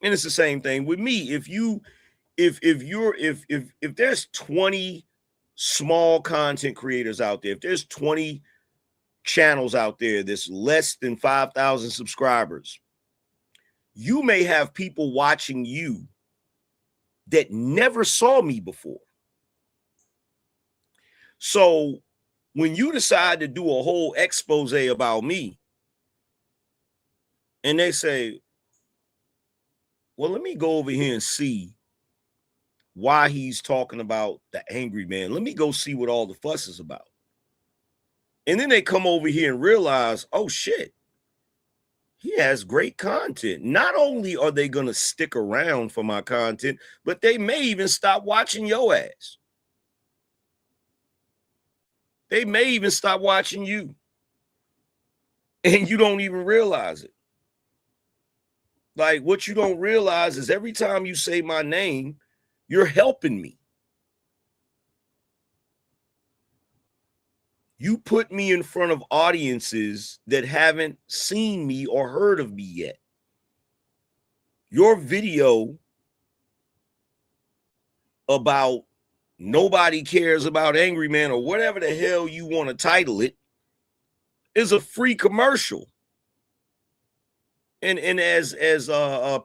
A: And it's the same thing with me. If there's 20 small content creators out there, if there's 20 channels out there that's less than 5,000 subscribers, you may have people watching you that never saw me before. So when you decide to do a whole expose about me, and they say, well, let me go over here and see why he's talking about the Angryman. Let me go see what all the fuss is about. And then they come over here and realize, oh shit, he has great content. Not only are they going to stick around for my content, but they may even stop watching your ass. They may even stop watching you. And you don't even realize it. Like, what you don't realize is every time you say my name, you're helping me. You put me in front of audiences that haven't seen me or heard of me yet. Your video about nobody cares about Angryman, or whatever the hell you want to title it, is a free commercial. And as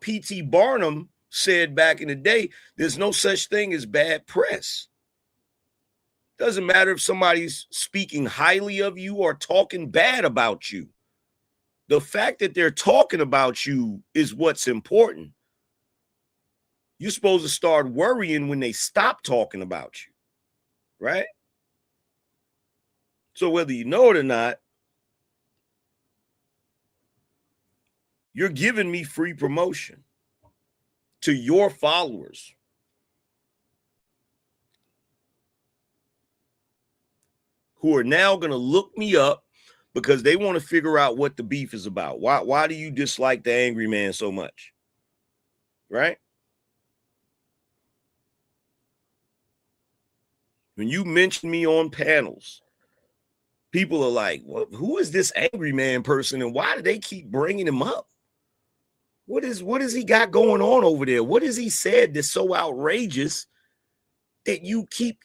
A: P.T. Barnum said back in the day, there's no such thing as bad press. Doesn't matter if somebody's speaking highly of you or talking bad about you. The fact that they're talking about you is what's important. You're supposed to start worrying when they stop talking about you, right? So whether you know it or not, you're giving me free promotion to your followers. Who are now going to look me up because they want to figure out what the beef is about. Why do you dislike the Angryman so much? Right? When you mention me on panels, people are like, well, who is this Angryman person and why do they keep bringing him up? What is he got going on over there? What has he said that's so outrageous that you keep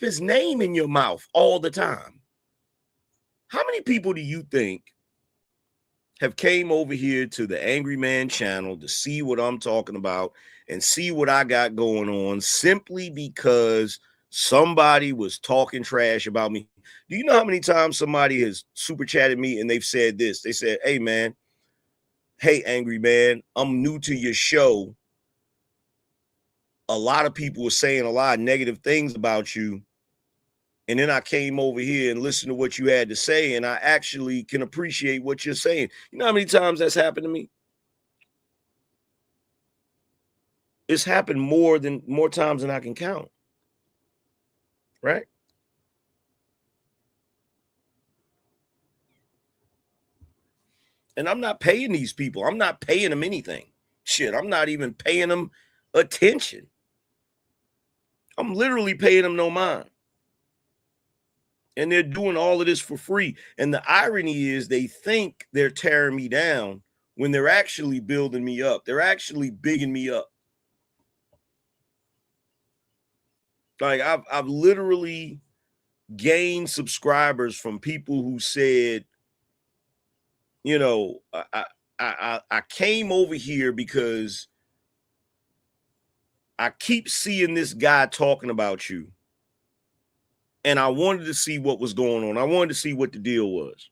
A: his name in your mouth all the time? How many people do you think have came over here to the Angryman channel to see what I'm talking about and see what I got going on simply because somebody was talking trash about me? Do you know how many times somebody has super chatted me and they've said this? They said, "Hey man, hey Angry Man, I'm new to your show. A lot of people were saying a lot of negative things about you. And then I came over here and listened to what you had to say, and I actually can appreciate what you're saying." You know how many times that's happened to me? It's happened more times than I can count, right? And I'm not paying these people. I'm not paying them anything. Shit, I'm not even paying them attention. I'm literally paying them no mind. And they're doing all of this for free. And the irony is they think they're tearing me down when they're actually building me up. They're actually bigging me up. Like I've literally gained subscribers from people who said, you know, I came over here because I keep seeing this guy talking about you. And I wanted to see what was going on. I wanted to see what the deal was.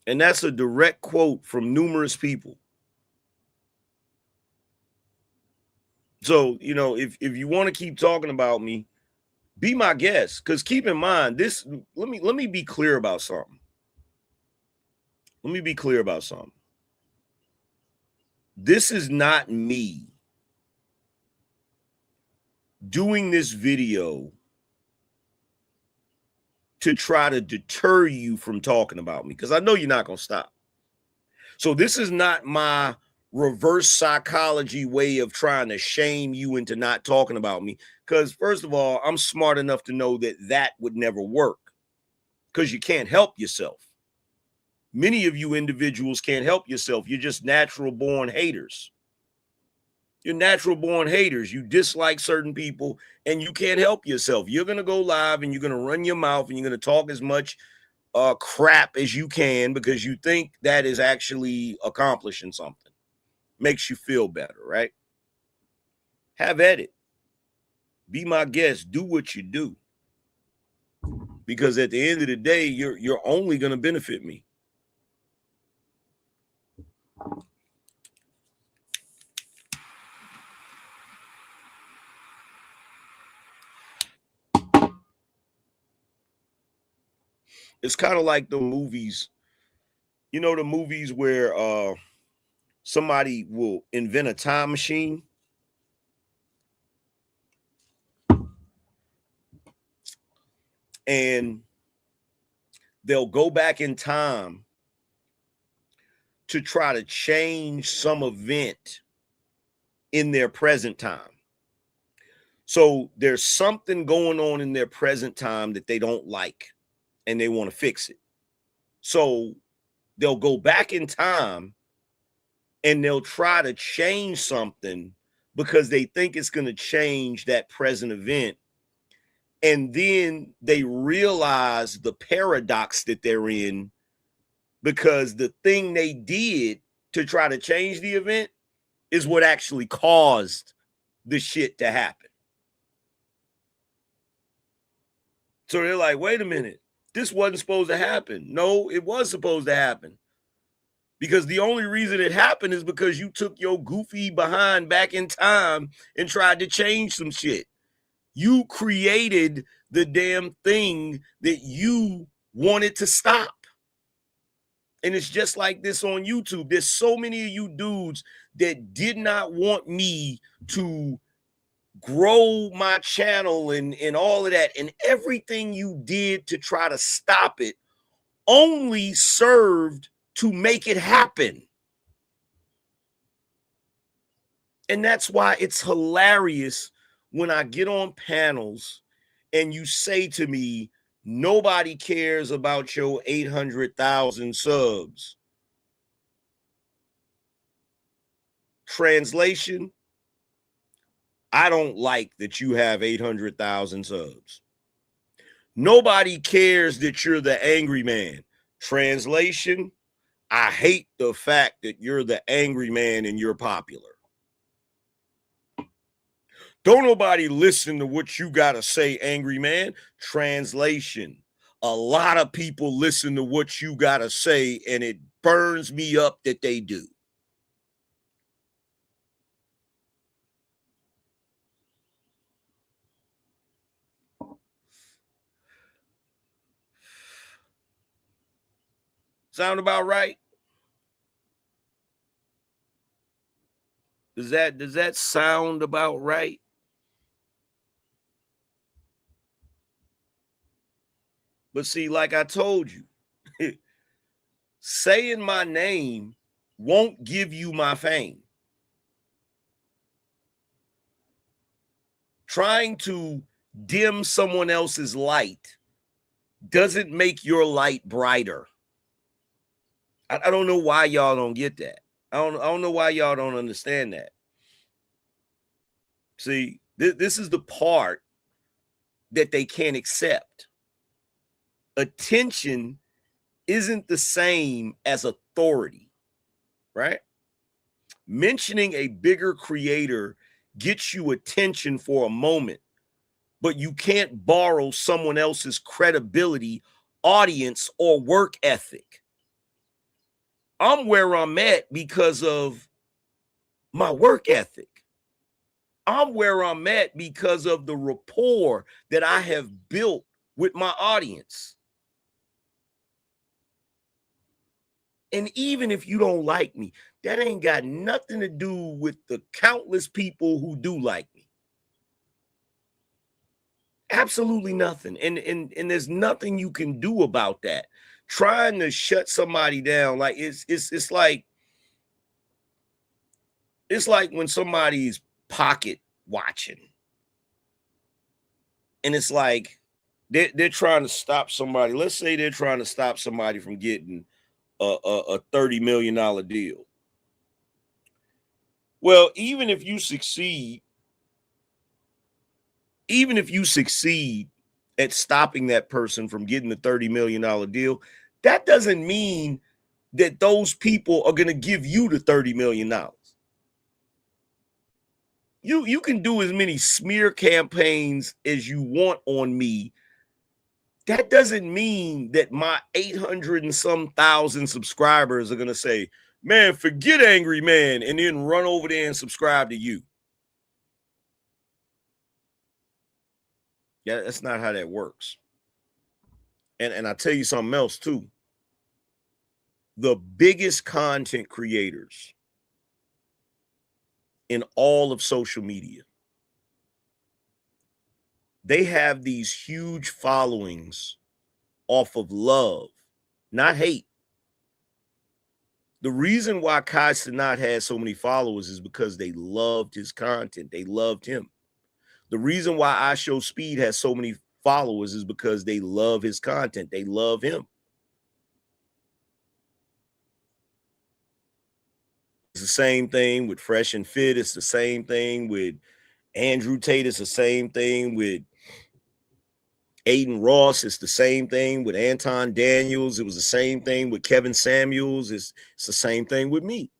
A: And that's a direct quote from numerous people. So, you know, if you want to keep talking about me, be my guest. Because keep in mind, this, let me be clear about something. Let me be clear about something. This is not me doing this video to try to deter you from talking about me, because I know you're not going to stop. So this is not my reverse psychology way of trying to shame you into not talking about me. Because first of all, I'm smart enough to know that that would never work, because you can't help yourself. Many of you individuals can't help yourself. You're just natural born haters. You're natural born haters. You dislike certain people and you can't help yourself. You're going to go live and you're going to run your mouth and you're going to talk as much crap as you can because you think that is actually accomplishing something. Makes you feel better, right? Have at it. Be my guest. Do what you do. Because at the end of the day, you're only going to benefit me. It's kind of like the movies, you know, the movies where somebody will invent a time machine and they'll go back in time to try to change some event in their present time. So there's something going on in their present time that they don't like and they want to fix it. So they'll go back in time and they'll try to change something because they think it's going to change that present event. And then they realize the paradox that they're in, because the thing they did to try to change the event is what actually caused the shit to happen. So they're like, wait a minute, this wasn't supposed to happen. No, it was supposed to happen. Because the only reason it happened is because you took your goofy behind back in time and tried to change some shit. You created the damn thing that you wanted to stop. And it's just like this on YouTube. There's so many of you dudes that did not want me to grow my channel and all of that. And everything you did to try to stop it only served to make it happen. And that's why it's hilarious when I get on panels and you say to me, Nobody cares about your 800,000 subs. Translation, I don't like that you have 800,000 subs. Nobody cares that you're the Angryman. Translation, I hate the fact that you're the Angryman and you're popular. Don't nobody listen to what you got to say, Angryman. Translation, a lot of people listen to what you got to say, and it burns me up that they do. Sound about right? Does that sound about right? But see, like I told you, saying my name won't give you my fame. Trying to dim someone else's light doesn't make your light brighter. I don't know why y'all don't get that. I don't know why y'all don't understand that. See, this is the part that they can't accept. Attention isn't the same as authority, right? Mentioning a bigger creator gets you attention for a moment, but you can't borrow someone else's credibility, audience, or work ethic. I'm where I'm at because of my work ethic. I'm where I'm at because of the rapport that I have built with my audience. And even if you don't like me, that ain't got nothing to do with the countless people who do like me. Absolutely nothing. And there's nothing you can do about that. Trying to shut somebody down, like it's like when somebody's pocket watching. And it's like they're trying to stop somebody. Let's say they're trying to stop somebody from getting a $30 million deal. Well, even if you succeed at stopping that person from getting the $30 million deal, that doesn't mean that those people are going to give you the $30 million. You can do as many smear campaigns as you want on me. That doesn't mean that my 800 and some thousand subscribers are going to say, man, forget Angryman, and then run over there and subscribe to you. Yeah, that's not how that works. And I tell you something else too. The biggest content creators in all of social media, they have these huge followings off of love, not hate. The reason why Kai Cenat has so many followers is because they loved his content. They loved him. The reason why I Show Speed has so many followers is because they love his content. They love him. It's the same thing with Fresh and Fit. It's the same thing with Andrew Tate. It's the same thing with Aiden Ross. It's the same thing with Anton Daniels. It was the same thing with Kevin Samuels. It's the same thing with me.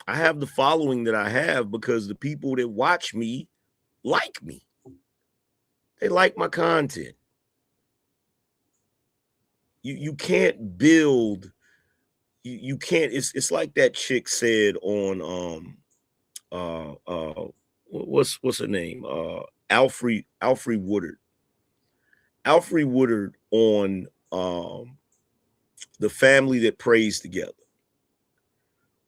A: I have the following that I have because the people that watch me like me. They like my content. You can't build. You can't. It's like that chick said on what's her name? Alfre Woodard. Alfre Woodard on The Family That Prays Together.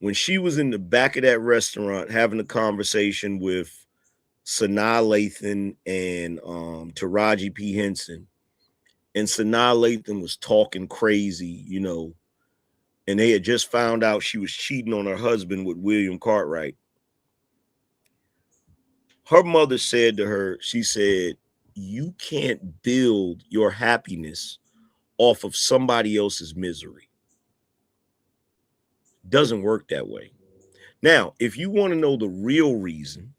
A: When she was in the back of that restaurant having a conversation with Sanaa Lathan and Taraji P. Henson, and Sanaa Lathan was talking crazy, you know, and they had just found out she was cheating on her husband with William Cartwright. Her mother said to her, she said, you can't build your happiness off of somebody else's misery. Doesn't work that way. Now, if you want to know the real reason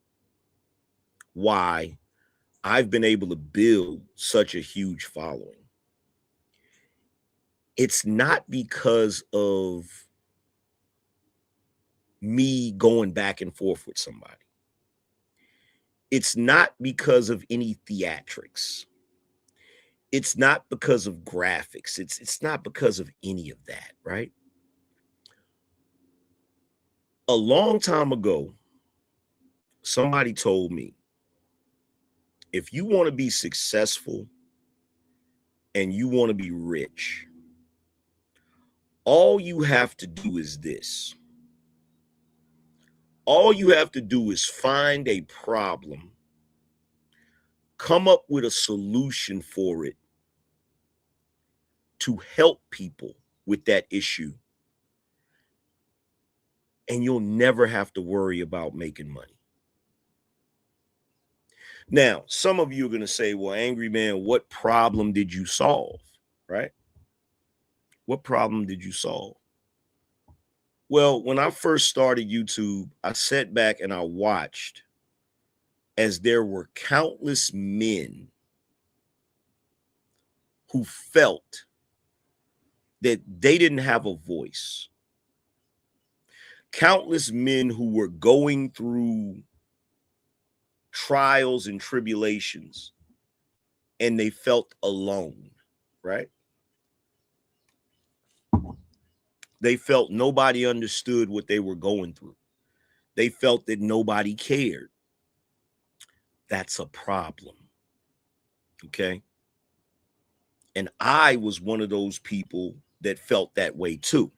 A: why I've been able to build such a huge following, it's not because of me going back and forth with somebody. It's not because of any theatrics. It's not because of graphics. It's not because of any of that, right? A long time ago, somebody told me, if you want to be successful and you want to be rich, all you have to do is this. All you have to do is find a problem, come up with a solution for it to help people with that issue, and you'll never have to worry about making money. Now, some of you are going to say, well, Angryman, what problem did you solve, right? What problem did you solve? Well, when I first started YouTube, I sat back and I watched as there were countless men who felt that they didn't have a voice. Countless men who were going through trials and tribulations and they felt alone, right? They felt nobody understood what they were going through. They felt that nobody cared. That's a problem, okay? And I was one of those people that felt that way too.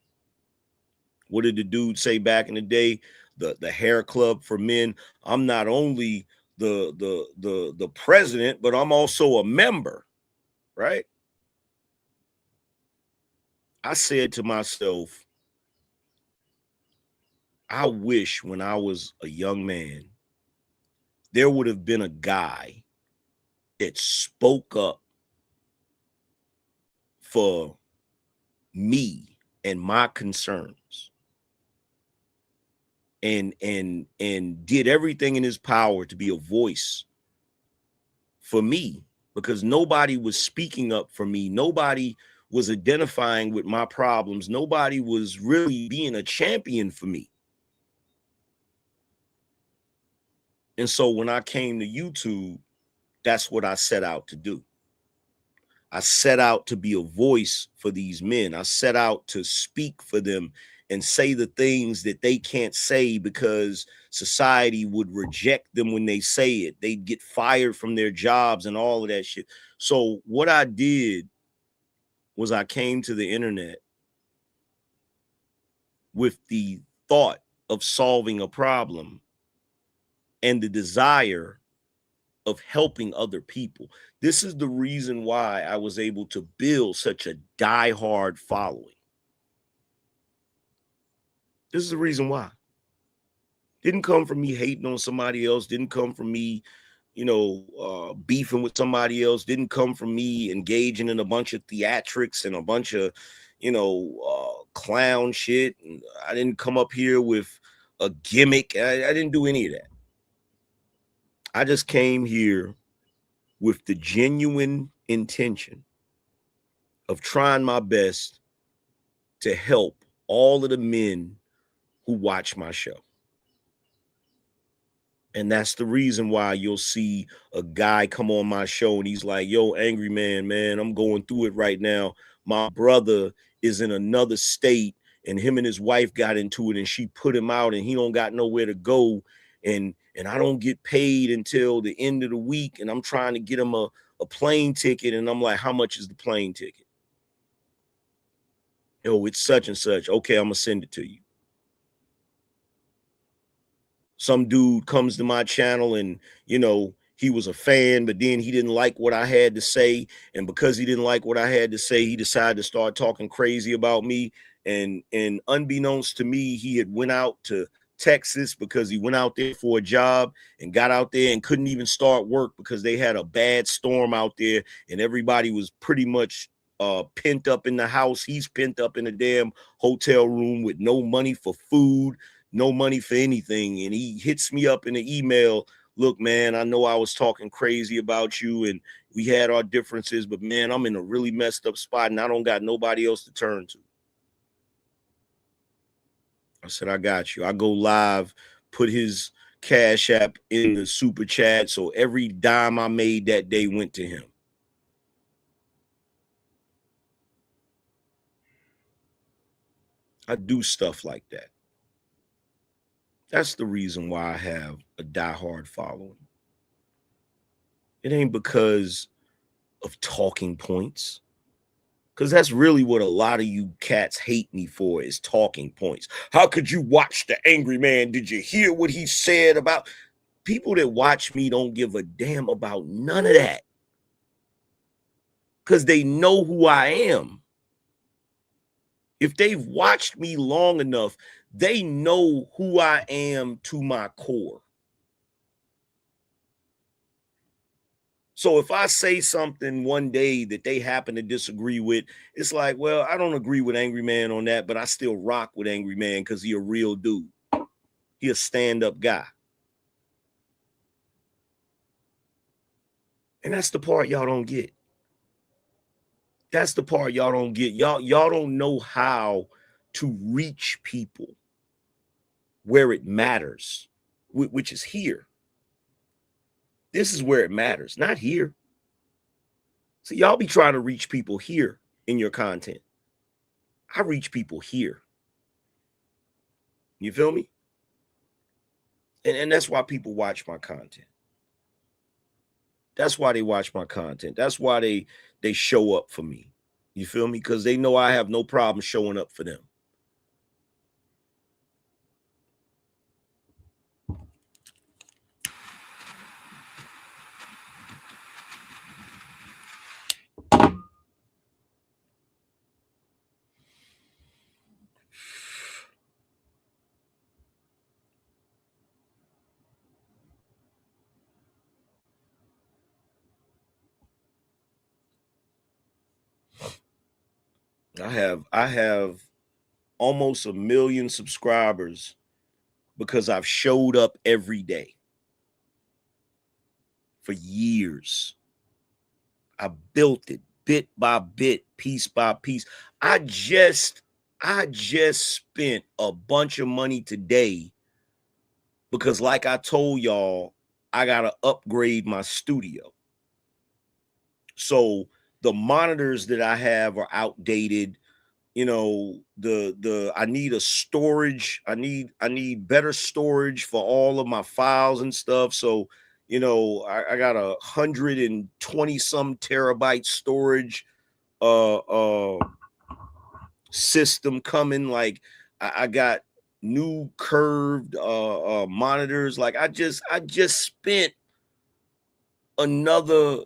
A: What did the dude say back in the day? The hair club for men. I'm not only the president, but I'm also a member, right? I said to myself, I wish when I was a young man, there would have been a guy that spoke up for me and my concerns and did everything in his power to be a voice for me, because nobody was speaking up for me. Nobody was identifying with my problems. Nobody was really being a champion for me. And so when I came to YouTube, that's what I set out to do. I set out to be a voice for these men. I set out to speak for them and say the things that they can't say because society would reject them when they say it. They'd get fired from their jobs and all of that shit. So what I did was I came to the internet with the thought of solving a problem and the desire of helping other people. This is the reason why I was able to build such a diehard following. This is the reason why. Didn't come from me hating on somebody else. Didn't come from me, beefing with somebody else. Didn't come from me engaging in a bunch of theatrics and a bunch of, clown shit. And I didn't come up here with a gimmick. I didn't do any of that. I just came here with the genuine intention of trying my best to help all of the men who watch my show. And that's the reason why you'll see a guy come on my show and he's like, yo, Angryman, man, I'm going through it right now. My brother is in another state and him and his wife got into it and she put him out and he don't got nowhere to go. And I don't get paid until the end of the week. And I'm trying to get him a plane ticket. And I'm like, how much is the plane ticket? Yo, it's such and such. Okay, I'm going to send it to you. Some dude comes to my channel and, he was a fan, but then he didn't like what I had to say. And because he didn't like what I had to say, he decided to start talking crazy about me. And unbeknownst to me, he had went out to Texas because he went out there for a job and got out there and couldn't even start work because they had a bad storm out there and everybody was pretty much pent up in the house. He's pent up in a damn hotel room with no money for food, no money for anything. And he hits me up in an email. Look, man, I know I was talking crazy about you and we had our differences, but man, I'm in a really messed up spot and I don't got nobody else to turn to. I said, I got you. I go live, put his Cash App in the super chat. So every dime I made that day went to him. I do stuff like that. That's the reason why I have a diehard following. It ain't because of talking points. Because that's really what a lot of you cats hate me for is talking points. How could you watch the Angryman? Did you hear what he said about? People that watch me don't give a damn about none of that. Because they know who I am. If they've watched me long enough, they know who I am to my core. So if I say something one day that they happen to disagree with, it's like, well, I don't agree with Angryman on that, but I still rock with Angryman because he a real dude. He a stand-up guy. And that's the part y'all don't get. That's the part y'all don't get. Y'all don't know how to reach people where it matters, which is here. This is where it matters, not here. So y'all be trying to reach people here in your content. I reach people here. You feel me? And that's why people watch my content. That's why they watch my content. That's why they show up for me. You feel me? Because they know I have no problem showing up for them. I have almost 1 million subscribers because I've showed up every day for years. I built it bit by bit, piece by piece. I just spent a bunch of money today because like I told y'all, I got to upgrade my studio. So the monitors that I have are outdated. You know, I need a storage. I need better storage for all of my files and stuff. So, you know, I got 120 some terabyte storage system coming. Like I got new curved monitors. Like I just spent another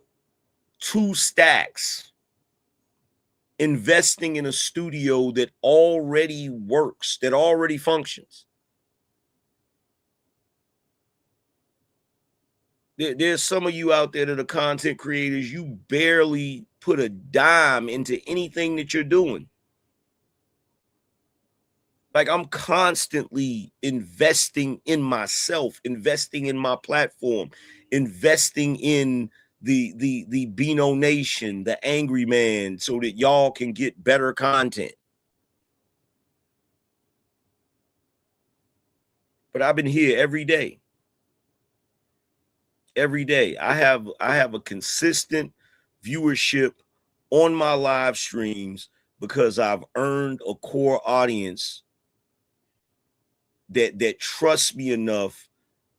A: 2 stacks investing in a studio that already works, that already functions. There's some of you out there that are content creators, you barely put a dime into anything that you're doing. Like I'm constantly investing in myself, investing in my platform, investing in the Bino Nation, the Angryman, so that y'all can get better content. But I've been here every day. Every day. I have a consistent viewership on my live streams because I've earned a core audience that trusts me enough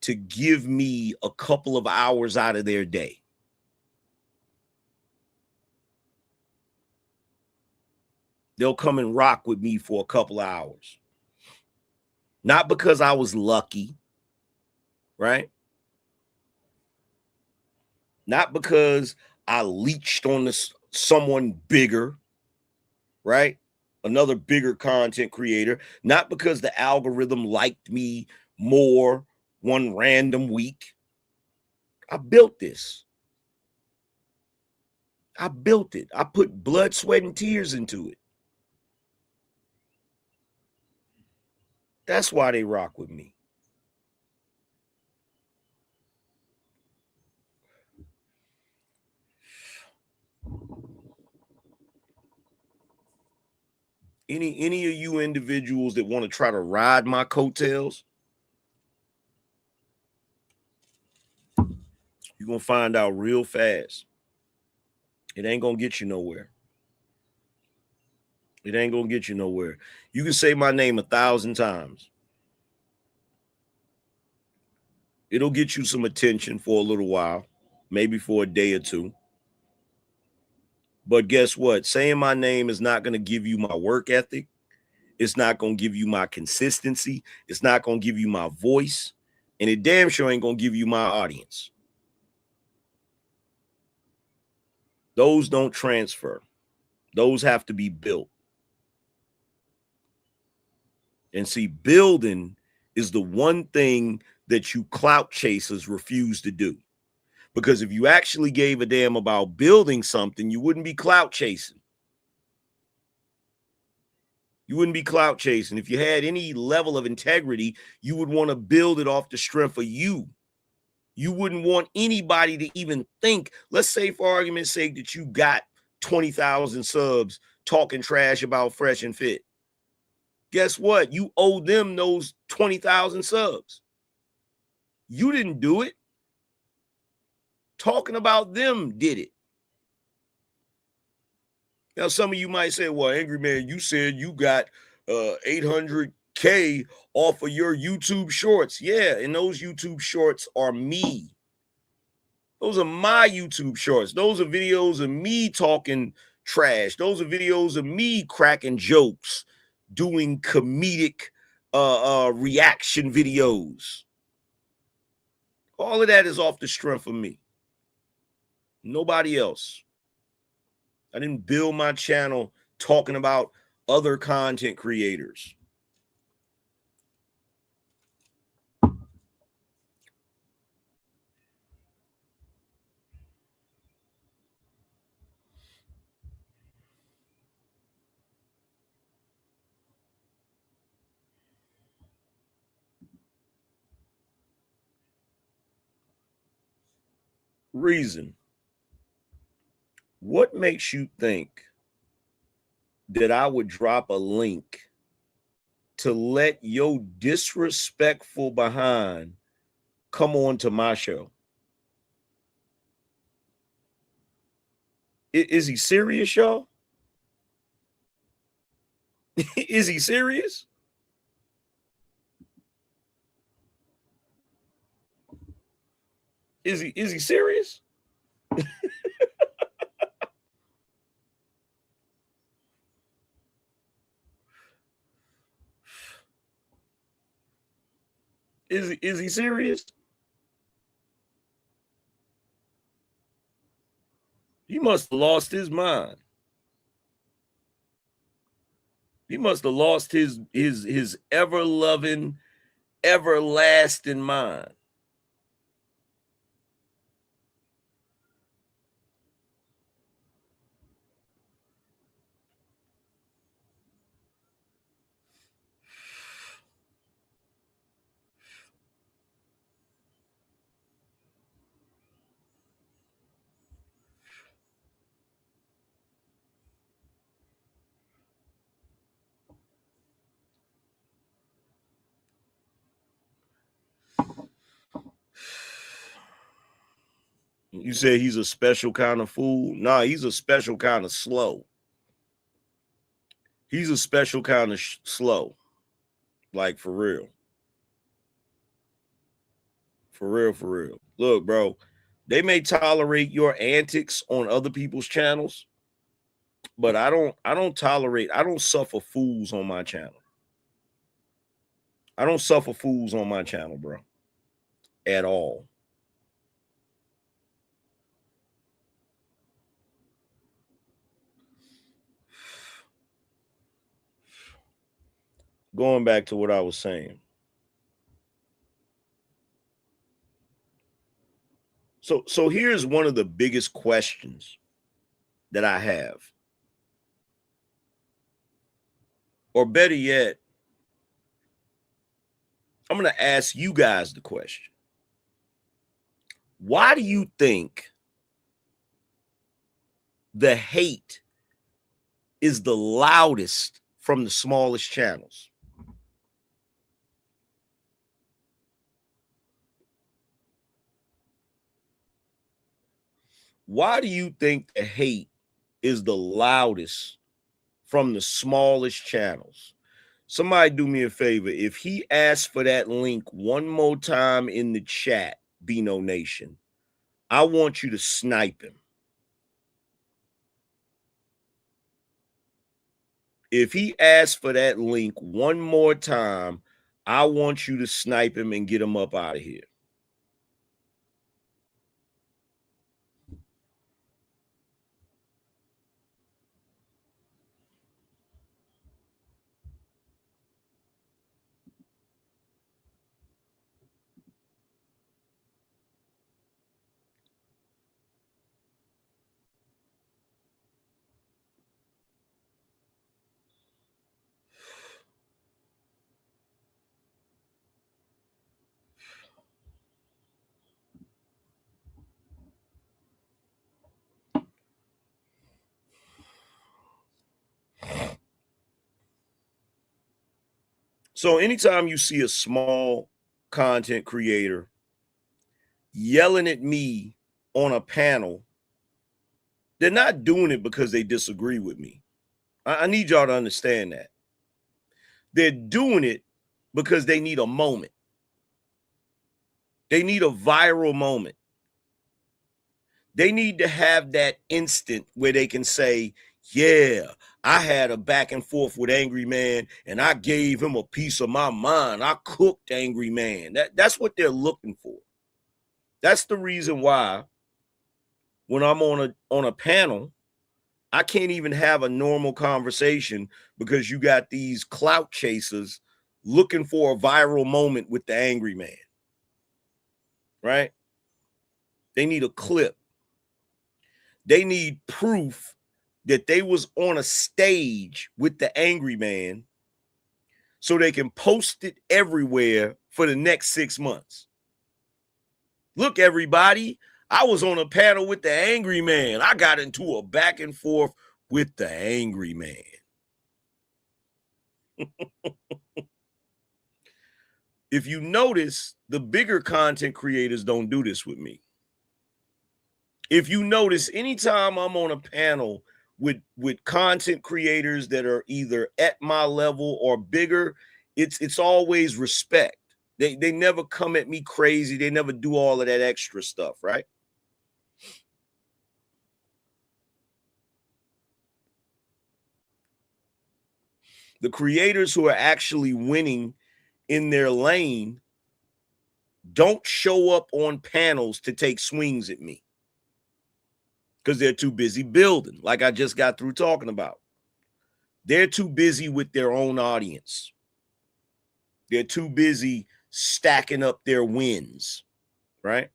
A: to give me a couple of hours out of their day. They'll come and rock with me for a couple of hours. Not because I was lucky, right? Not because I leached on someone bigger, right? Another bigger content creator. Not because the algorithm liked me more one random week. I built this. I built it. I put blood, sweat, and tears into it. That's why they rock with me. Any of you individuals that want to try to ride my coattails, you're going to find out real fast. It ain't going to get you nowhere. It ain't going to get you nowhere. You can say my name 1,000 times. It'll get you some attention for a little while, maybe for a day or two. But guess what? Saying my name is not going to give you my work ethic. It's not going to give you my consistency. It's not going to give you my voice. And it damn sure ain't going to give you my audience. Those don't transfer. Those have to be built. And see, building is the one thing that you clout chasers refuse to do. Because if you actually gave a damn about building something, you wouldn't be clout chasing. You wouldn't be clout chasing. If you had any level of integrity, you would want to build it off the strength of you. You wouldn't want anybody to even think, let's say for argument's sake that you got 20,000 subs talking trash about Fresh and Fit. Guess what? You owe them those 20,000 subs. You didn't do it. Talking about them did it. Now, some of you might say, well, Angryman, you said you got 800K off of your YouTube shorts. Yeah, and those YouTube shorts are me. Those are my YouTube shorts. Those are videos of me talking trash. Those are videos of me cracking jokes, doing comedic reaction videos. All of that is off the strength of me. Nobody else. I didn't build my channel talking about other content creators. Reason. What makes you think that I would drop a link to let your disrespectful behind come on to my show? Is he serious, y'all? Is he serious? Is he serious? Is he serious? He must have lost his mind. He must have lost his ever loving, everlasting mind. You say he's a special kind of fool? Nah, he's a special kind of slow. He's a special kind of slow. Like, for real. For real, for real. Look, bro, they may tolerate your antics on other people's channels, but I don't suffer fools on my channel. I don't suffer fools on my channel, bro. At all. Going back to what I was saying. So here's one of the biggest questions that I have. Or better yet, I'm going to ask you guys the question. Why do you think the hate is the loudest from the smallest channels? Why do you think the hate is the loudest from the smallest channels? Somebody do me a favor. If he asks for that link one more time in the chat, Bino Nation, I want you to snipe him. If he asks for that link one more time, I want you to snipe him and get him up out of here. So anytime you see a small content creator yelling at me on a panel, they're not doing it because they disagree with me. I need y'all to understand that. They're doing it because they need a moment. They need a viral moment. They need to have that instant where they can say, yeah, I had a back and forth with Angryman and I gave him a piece of my mind. I cooked Angryman. That's what they're looking for. That's the reason why when I'm on a panel, I can't even have a normal conversation because you got these clout chasers looking for a viral moment with the Angryman, right? They need a clip. They need proof that they was on a stage with the Angryman so they can post it everywhere for the next 6 months. Look, everybody, I was on a panel with the Angryman. I got into a back and forth with the Angryman. If you notice, the bigger content creators don't do this with me. If you notice, anytime I'm on a panel with content creators that are either at my level or bigger, it's always respect. They never come at me crazy. They never do all of that extra stuff, right? The creators who are actually winning in their lane don't show up on panels to take swings at me because they're too busy building, like I just got through talking about. They're too busy with their own audience. They're too busy stacking up their wins, right?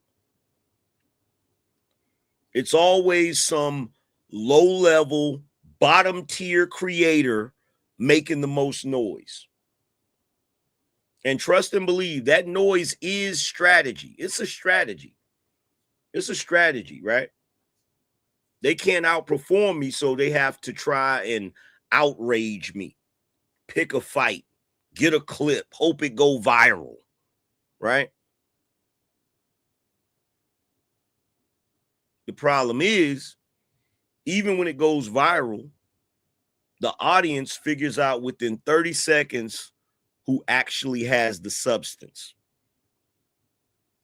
A: It's always some low-level, bottom-tier creator making the most noise. And trust and believe that noise is strategy. It's a strategy. It's a strategy, right? They can't outperform me, so they have to try and outrage me, pick a fight, get a clip, hope it go viral, right? The problem is, even when it goes viral, the audience figures out within 30 seconds who actually has the substance.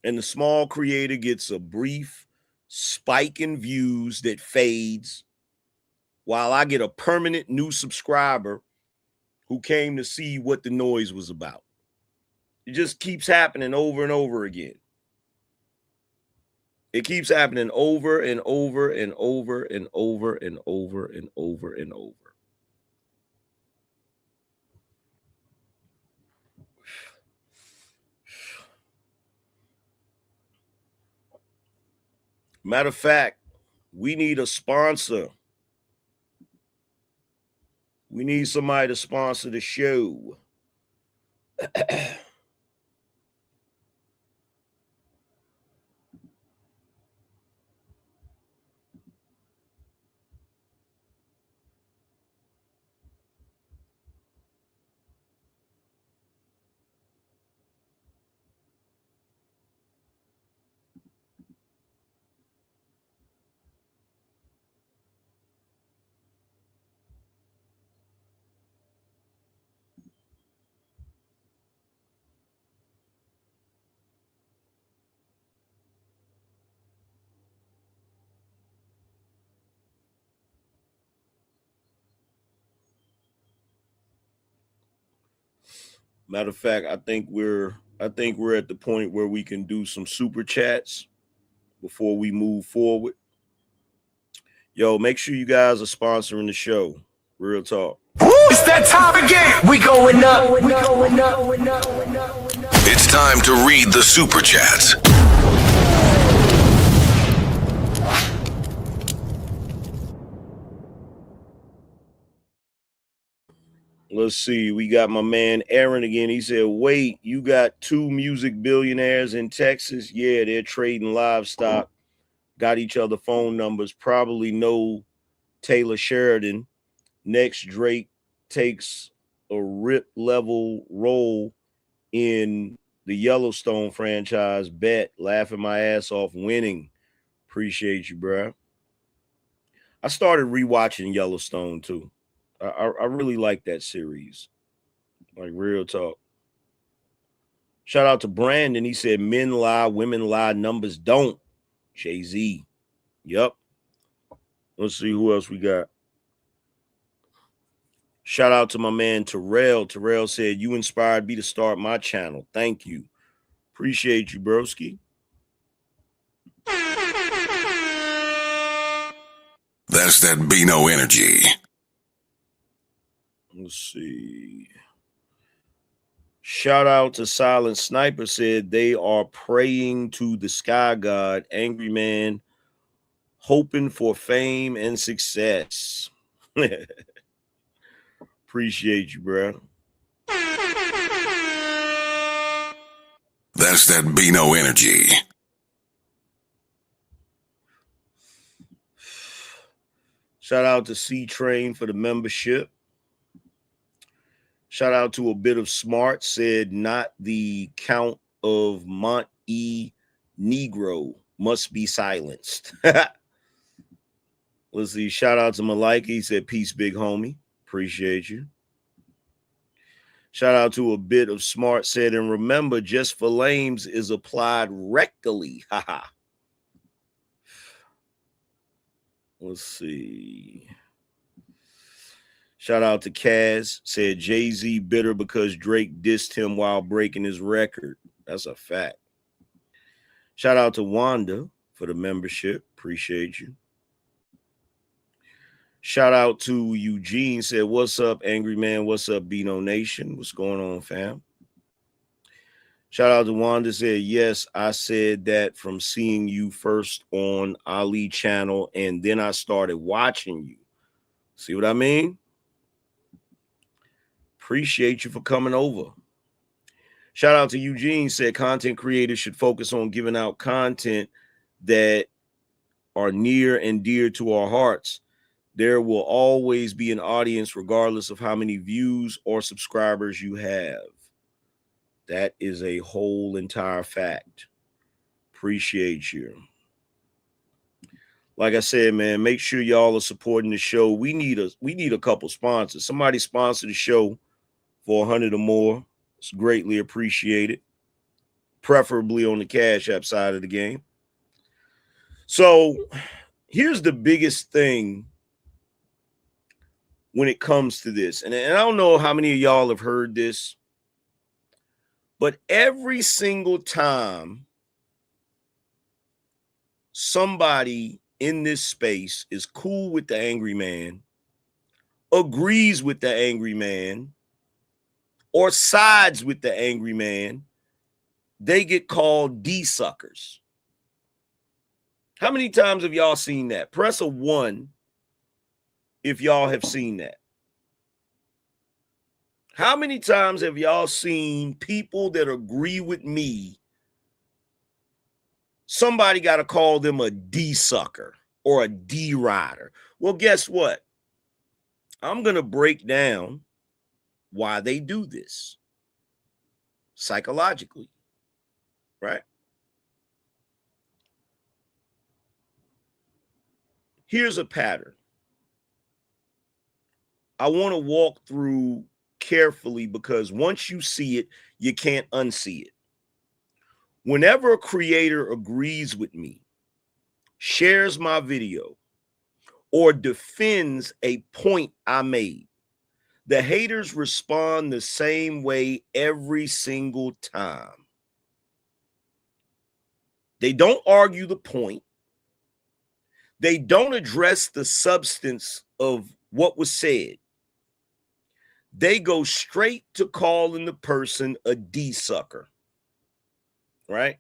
A: And the small creator gets a brief spike in views that fades, while I get a permanent new subscriber who came to see what the noise was about. It just keeps happening over and over again. It keeps happening over and over and over and over and over and over and over. Matter of fact, we need a sponsor. We need somebody to sponsor the show. Matter of fact, I think we're at the point where we can do some super chats before we move forward. Yo, make sure you guys are sponsoring the show. Real talk.
C: It's that time again. We going up.
B: It's time to read the super chats.
A: Let's see. We got my man Aaron again. He said, wait, you got 2 music billionaires in Texas? Yeah, they're trading livestock. Got each other phone numbers. Probably know Taylor Sheridan. Next, Drake takes a rip level role in the Yellowstone franchise. Bet. Laughing my ass off. Winning. Appreciate you, bro. I started rewatching Yellowstone too. I really like that series. Like, real talk. Shout out to Brandon. He said, men lie, women lie, numbers don't. Jay-Z. Yep. Let's see who else we got. Shout out to my man Terrell. Terrell said, you inspired me to start my channel. Thank you. Appreciate you, broski.
B: That's that Bino energy.
A: Let's see. Shout out to Silent Sniper, said they are praying to the sky god, Angryman, hoping for fame and success. Appreciate you, bro.
B: That's that Bino energy.
A: Shout out to C-Train for the membership. Shout out to A Bit of Smart, said not the Count of Mont E Negro must be silenced. Let's see. Shout out to Malika. He said, peace, big homie. Appreciate you. Shout out to A Bit of Smart, said, and remember, just for lames is applied rectally. Haha. Let's see. Shout out to Kaz, said Jay-Z bitter because Drake dissed him while breaking his record. That's a fact. Shout out to Wanda for the membership. Appreciate you. Shout out to Eugene, said, what's up, Angryman? What's up, Bino Nation? What's going on, fam? Shout out to Wanda, said, yes, I said that from seeing you first on Ali channel, and then I started watching you. See what I mean? Appreciate you for coming over. Shout out to Eugene, said content creators should focus on giving out content that are near and dear to our hearts. There will always be an audience regardless of how many views or subscribers you have. That is a whole entire fact. Appreciate you. Like I said, man, make sure y'all are supporting the show. We need a couple sponsors. Somebody sponsor the show for 100 or more. It's greatly appreciated, preferably on the Cash App side of the game. So here's the biggest thing when it comes to this. And I don't know how many of y'all have heard this, but every single time somebody in this space is cool with the angry man, agrees with the angry man, or sides with the angry man, they get called Dsuckers. How many times have y'all seen that? Press a 1 if y'all have seen that. How many times have y'all seen people that agree with me? Somebody got to call them a Dsucker or a D-rider. Well, guess what? I'm going to break down why they do this psychologically, right? Here's a pattern. I want to walk through carefully because once you see it, you can't unsee it. Whenever a creator agrees with me, shares my video, or defends a point I made, the haters respond the same way every single time. They don't argue the point. They don't address the substance of what was said. They go straight to calling the person a D-sucker, right?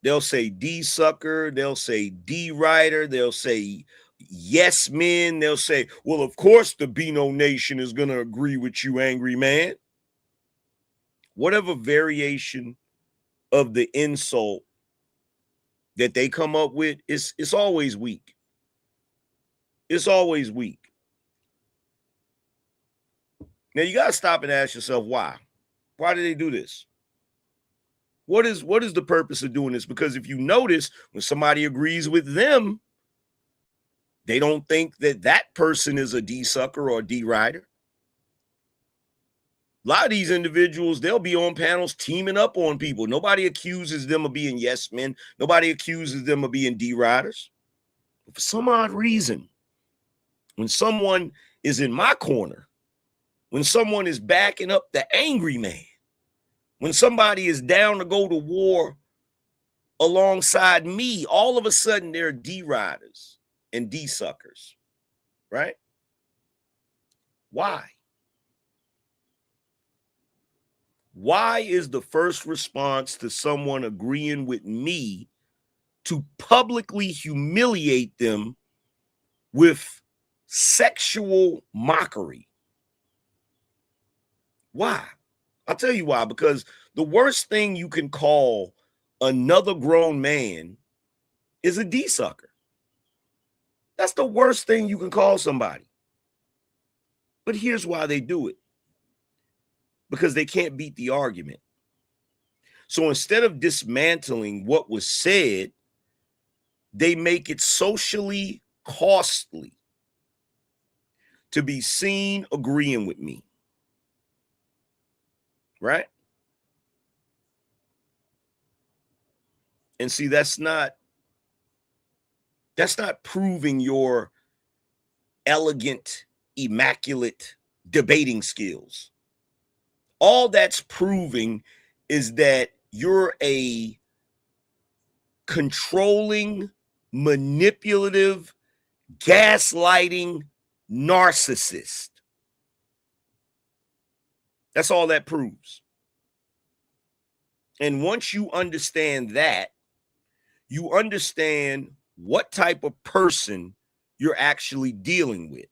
A: They'll say D-sucker, they'll say D-rider, they'll say yes men, they'll say, well, of course the Bino Nation is going to agree with you, angry man. Whatever variation of the insult that they come up with, it's always weak. It's always weak. Now you got to stop and ask yourself why. Why do they do this? What is the purpose of doing this? Because if you notice, when somebody agrees with them, they don't think that that person is a D-sucker or a D-rider. A lot of these individuals, they'll be on panels teaming up on people. Nobody accuses them of being yes men. Nobody accuses them of being D-riders. But for some odd reason, when someone is in my corner, when someone is backing up the angry man, when somebody is down to go to war alongside me, all of a sudden they're D-riders and D-suckers, right? Why? Why is the first response to someone agreeing with me to publicly humiliate them with sexual mockery? Why? I'll tell you why. Because the worst thing you can call another grown man is a D-sucker. That's the worst thing you can call somebody. But here's why they do it. Because they can't beat the argument. So instead of dismantling what was said, they make it socially costly to be seen agreeing with me. Right? And see, that's not proving your elegant, immaculate debating skills. All that's proving is that you're a controlling, manipulative, gaslighting narcissist. That's all that proves. And once you understand that, you understand what type of person you're actually dealing with.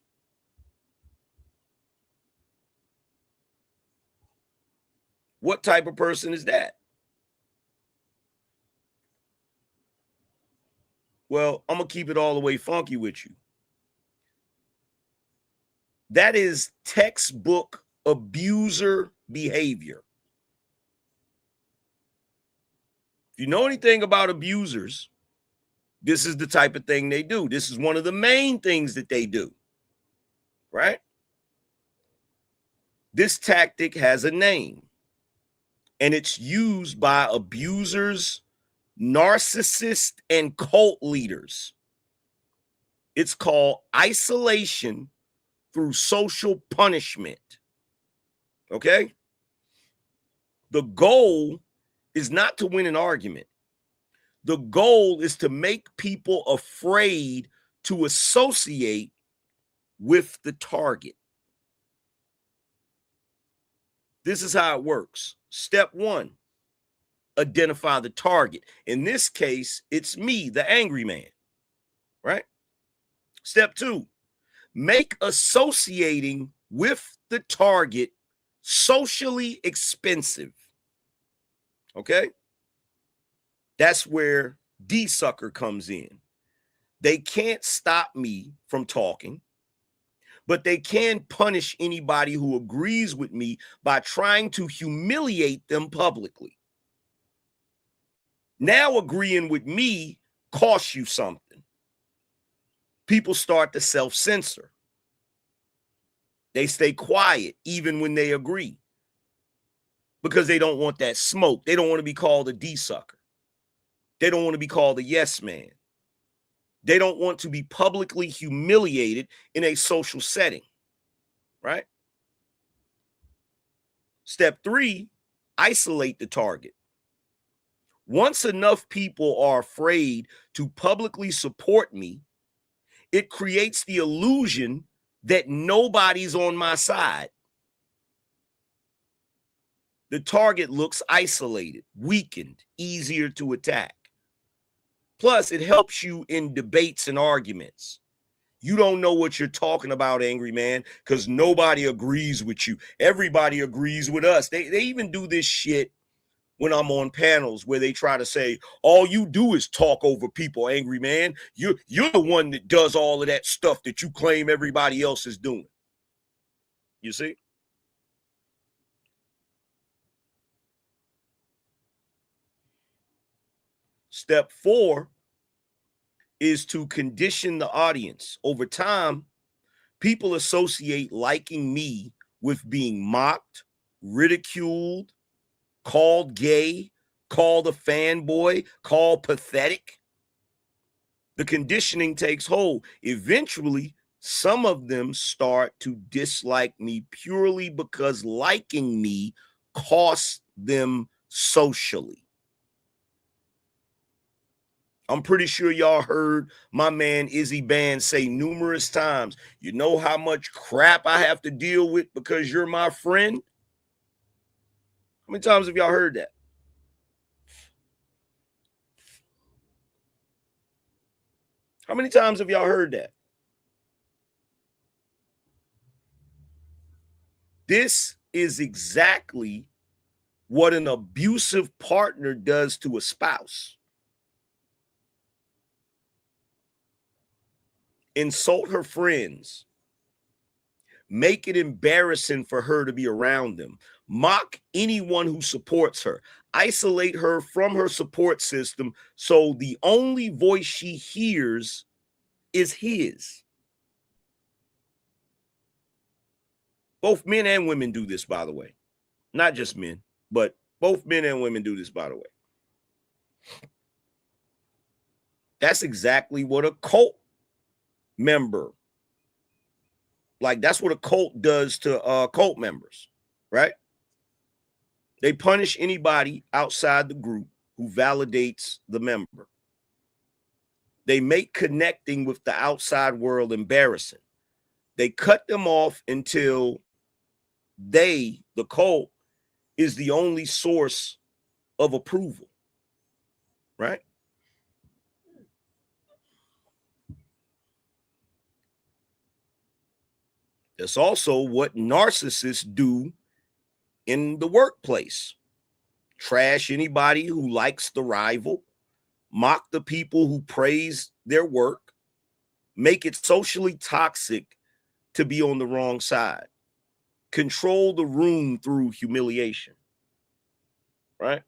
A: What type of person is that? Well, I'm going to keep it all the way funky with you. That is textbook abuser behavior. If you know anything about abusers, this is the type of thing they do. This is one of the main things that they do, right? This tactic has a name, and it's used by abusers, narcissists, and cult leaders. It's called isolation through social punishment. Okay? The goal is not to win an argument. The goal is to make people afraid to associate with the target. This is how it works. Step 1, identify the target. In this case, it's me, the Angryman, right? Step 2, make associating with the target socially expensive. Okay? That's where Dsucker comes in. They can't stop me from talking, but they can punish anybody who agrees with me by trying to humiliate them publicly. Now agreeing with me costs you something. People start to self-censor. They stay quiet even when they agree because they don't want that smoke. They don't want to be called a Dsucker. They don't want to be called a yes man. They don't want to be publicly humiliated in a social setting, right? Step 3, isolate the target. Once enough people are afraid to publicly support me, it creates the illusion that nobody's on my side. The target looks isolated, weakened, easier to attack. Plus, it helps you in debates and arguments. You don't know what you're talking about, Angryman, because nobody agrees with you. Everybody agrees with us. They even do this shit when I'm on panels where they try to say, all you do is talk over people, Angryman. You're the one that does all of that stuff that you claim everybody else is doing. You see? Step 4 is to condition the audience. Over time, people associate liking me with being mocked, ridiculed, called gay, called a fanboy, called pathetic. The conditioning takes hold. Eventually, some of them start to dislike me purely because liking me costs them socially. I'm pretty sure y'all heard my man Izzy Band say numerous times, you know how much crap I have to deal with because you're my friend? How many times have y'all heard that? How many times have y'all heard that? This is exactly what an abusive partner does to a spouse. Insult her friends. Make it embarrassing for her to be around them. Mock anyone who supports her. Isolate her from her support system so the only voice she hears is his. Both men and women do this, by the way. Not just men, but both men and women do this, by the way. That's exactly what a cult member, like that's what a cult does to cult members, right? They punish anybody outside the group who validates the member. They make connecting with the outside world embarrassing. They cut them off until they, the cult, is the only source of approval, right? That's also what narcissists do in the workplace. Trash anybody who likes the rival, mock the people who praise their work, make it socially toxic to be on the wrong side, control the room through humiliation, right?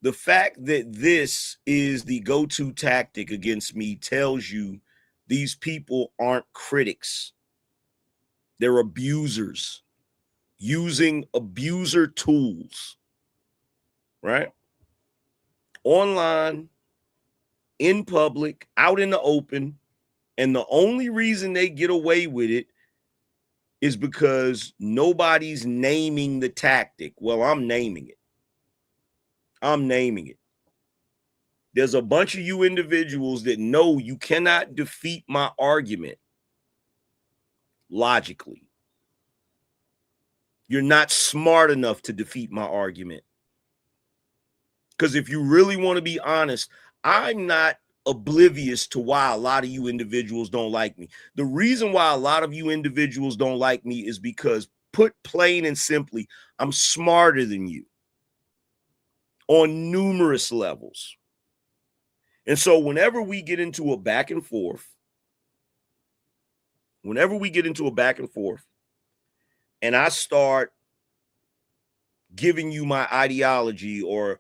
A: The fact that this is the go-to tactic against me tells you these people aren't critics. They're abusers using abuser tools, right? Online, in public, out in the open. And the only reason they get away with it is because nobody's naming the tactic. Well, I'm naming it. I'm naming it. There's a bunch of you individuals that know you cannot defeat my argument logically. You're not smart enough to defeat my argument. Because if you really want to be honest, I'm not oblivious to why a lot of you individuals don't like me. The reason why a lot of you individuals don't like me is because, put plain and simply, I'm smarter than you on numerous levels. And so whenever we get into a back and forth, and I start giving you my ideology or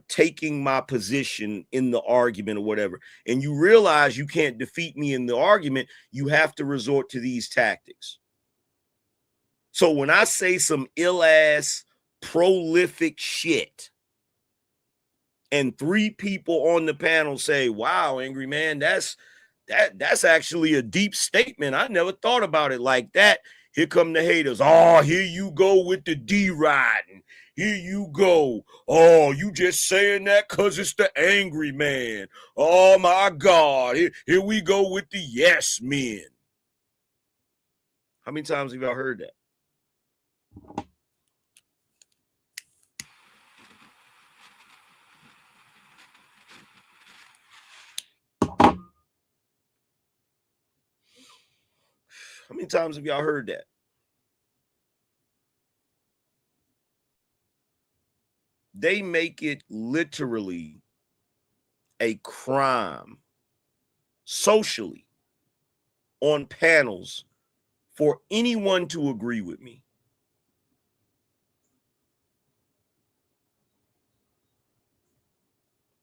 A: taking my position in the argument or whatever, and you realize you can't defeat me in the argument, you have to resort to these tactics. So when I say some ill-ass prolific shit and 3 people on the panel say, wow, Angryman, that's actually a deep statement. I never thought about it like that. Here come the haters. Oh, here you go with the D-riding. Here you go. Oh, you just saying that because it's the Angryman. Oh, my God. Here we go with the yes men. How many times have y'all heard that? How many times have y'all heard that? They make it literally a crime socially on panels for anyone to agree with me.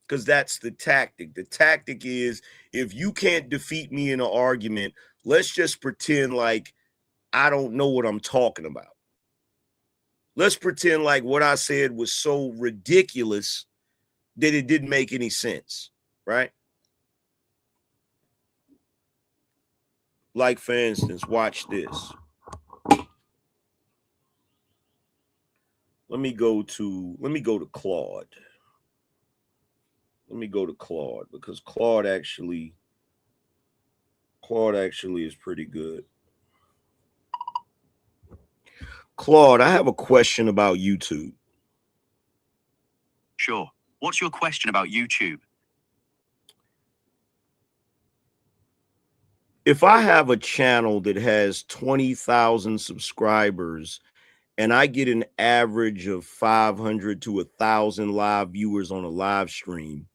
A: Because that's the tactic. The tactic is, if you can't defeat me in an argument, let's just pretend like I don't know what I'm talking about. Let's pretend like what I said was so ridiculous that it didn't make any sense, right? Like, for instance, watch this. Let me go to Claude. Let me go to Claude, because Claude actually is pretty good. Claude, I have a question about YouTube.
D: Sure. What's your question about YouTube?
A: If I have a channel that has 20,000 subscribers and I get an average of 500 to 1,000 live viewers on a live stream,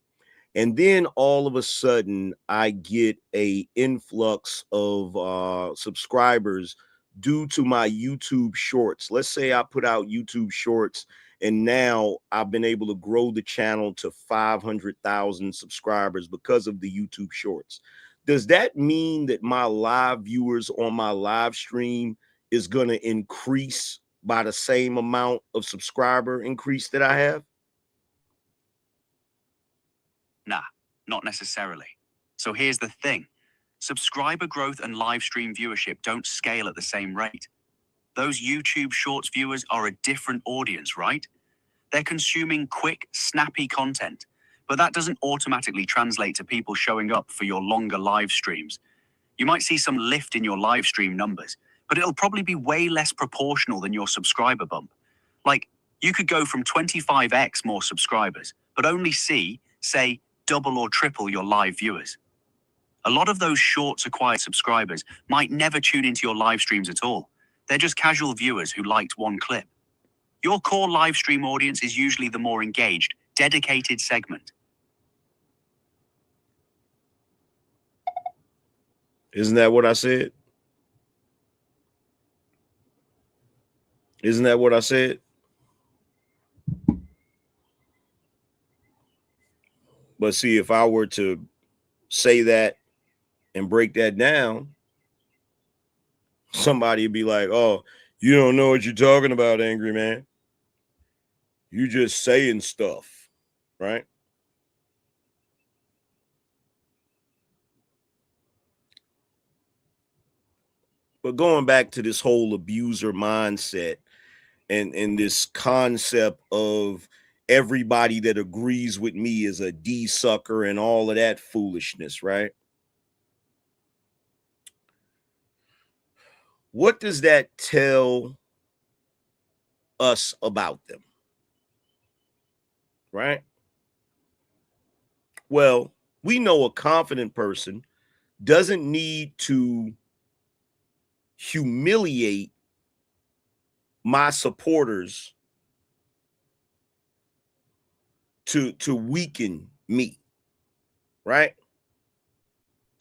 A: and then all of a sudden I get a influx of subscribers due to my YouTube shorts. Let's say I put out YouTube shorts and now I've been able to grow the channel to 500,000 subscribers because of the YouTube shorts. Does that mean that my live viewers on my live stream is going to increase by the same amount of subscriber increase that I have?
D: Nah, not necessarily. So here's the thing. Subscriber growth and live stream viewership don't scale at the same rate. Those YouTube Shorts viewers are a different audience, right? They're consuming quick, snappy content, but that doesn't automatically translate to people showing up for your longer live streams. You might see some lift in your live stream numbers, but it'll probably be way less proportional than your subscriber bump. Like, you could go from 25x more subscribers, but only see, say, double or triple your live viewers. A lot of those Shorts acquired subscribers might never tune into your live streams at all. They're just casual viewers who liked one clip. Your core live stream audience is usually the more engaged, dedicated segment.
A: Isn't that what I said? Isn't that what I said? But see, if I were to say that and break that down, somebody would be like, oh, you don't know what you're talking about, Angryman. You just saying stuff, right? But going back to this whole abuser mindset and this concept of everybody that agrees with me is a Dsucker and all of that foolishness, right? What does that tell us about them? Right? Well, we know a confident person doesn't need to humiliate my supporters to weaken me, right?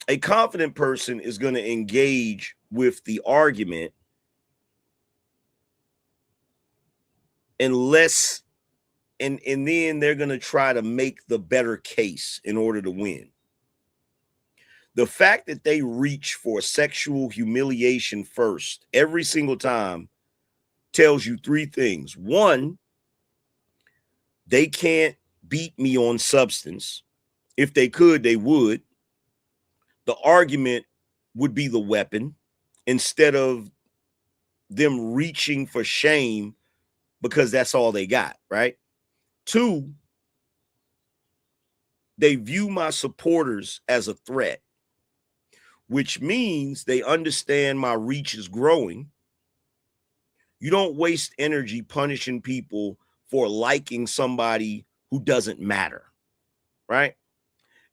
A: A confident person is going to engage with the argument unless and then they're going to try to make the better case in order to win. The fact that they reach for sexual humiliation first every single time tells you three things. One, they can't beat me on substance. If they could, they would. The argument would be the weapon instead of them reaching for shame because that's all they got, right? Two, they view my supporters as a threat, which means they understand my reach is growing. You don't waste energy punishing people for liking somebody who doesn't matter, right?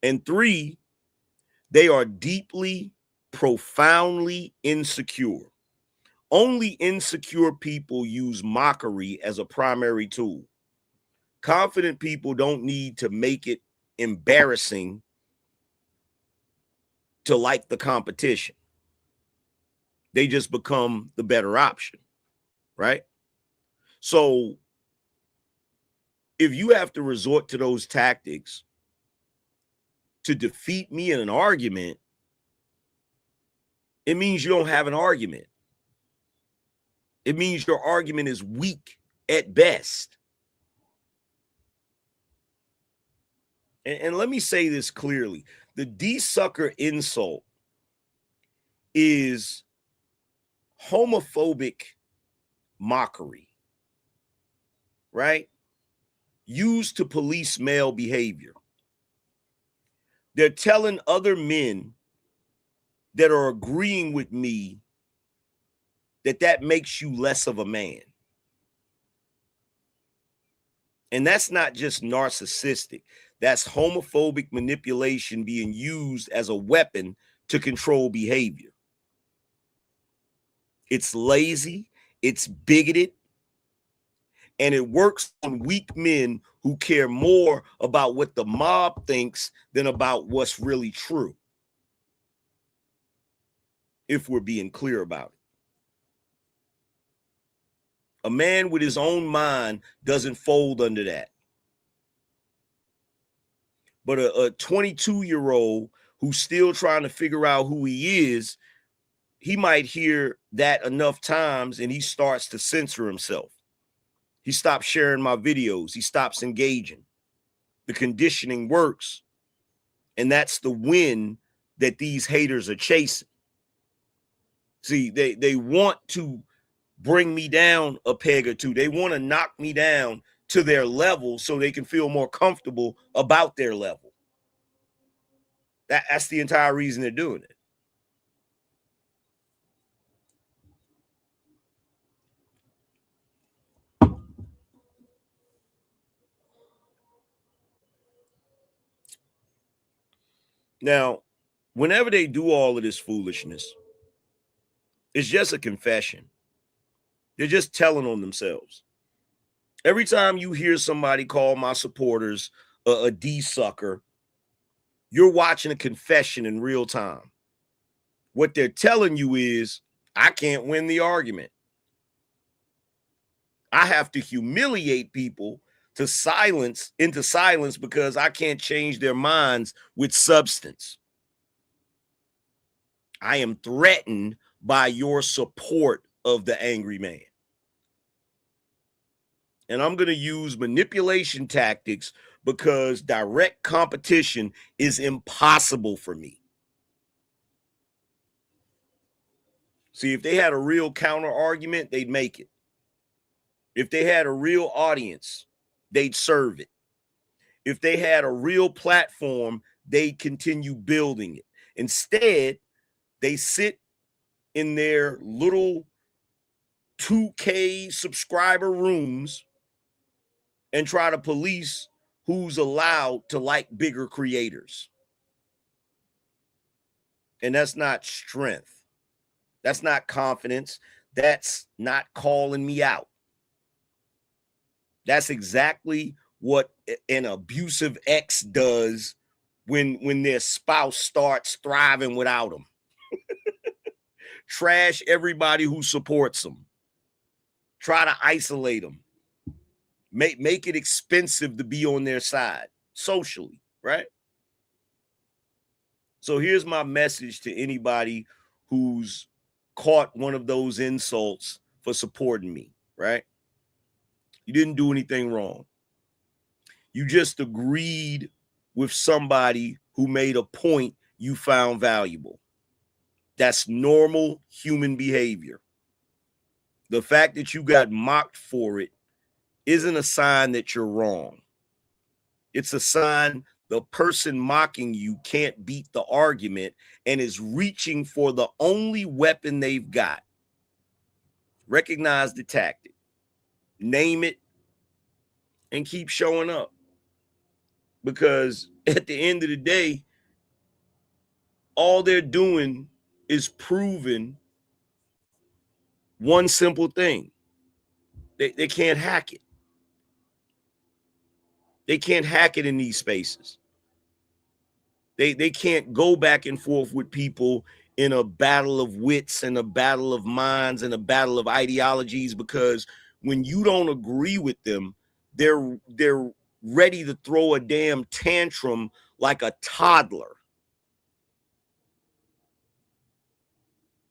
A: And three, they are deeply, profoundly insecure. Only insecure people use mockery as a primary tool. Confident people don't need to make it embarrassing to like the competition. They just become the better option, right? So if you have to resort to those tactics to defeat me in an argument, it means you don't have an argument. It means your argument is weak at best. And let me say this clearly. The Dsucker insult is homophobic mockery, right? Used to police male behavior. They're telling other men that are agreeing with me that makes you less of a man. And that's not just narcissistic. That's homophobic manipulation being used as a weapon to control behavior. It's lazy, it's bigoted, and it works on weak men who care more about what the mob thinks than about what's really true, if we're being clear about it. A man with his own mind doesn't fold under that. But a 22-year-old who's still trying to figure out who he is, he might hear that enough times and he starts to censor himself. He stops sharing my videos. He stops engaging. The conditioning works. And that's the win that these haters are chasing. See, they want to bring me down a peg or two. They want to knock me down to their level so they can feel more comfortable about their level. That's the entire reason they're doing it. Now, whenever they do all of this foolishness, it's just a confession. They're just telling on themselves. Every time you hear somebody call my supporters a Dsucker, you're watching a confession in real time. What they're telling you is, I can't win the argument. I have to humiliate people into silence because I can't change their minds with substance. I am threatened by your support of the Angryman. And I'm going to use manipulation tactics because direct competition is impossible for me. See, if they had a real counter argument, they'd make it. If they had a real audience, they'd serve it. If they had a real platform, they'd continue building it. Instead, they sit in their little 2K subscriber rooms and try to police who's allowed to like bigger creators. And that's not strength. That's not confidence. That's not calling me out. That's exactly what an abusive ex does when their spouse starts thriving without them. Trash everybody who supports them. Try to isolate them. Make it expensive to be on their side socially, right? So here's my message to anybody who's caught one of those insults for supporting me, right? You didn't do anything wrong. You just agreed with somebody who made a point you found valuable. That's normal human behavior. The fact that you got mocked for it isn't a sign that you're wrong. It's a sign the person mocking you can't beat the argument and is reaching for the only weapon they've got. Recognize the tactic, name it, and keep showing up. Because at the end of the day, all they're doing is proving one simple thing. They can't hack it. They can't hack it in these spaces. They can't go back and forth with people in a battle of wits and a battle of minds and a battle of ideologies, because when you don't agree with them, they're ready to throw a damn tantrum like a toddler.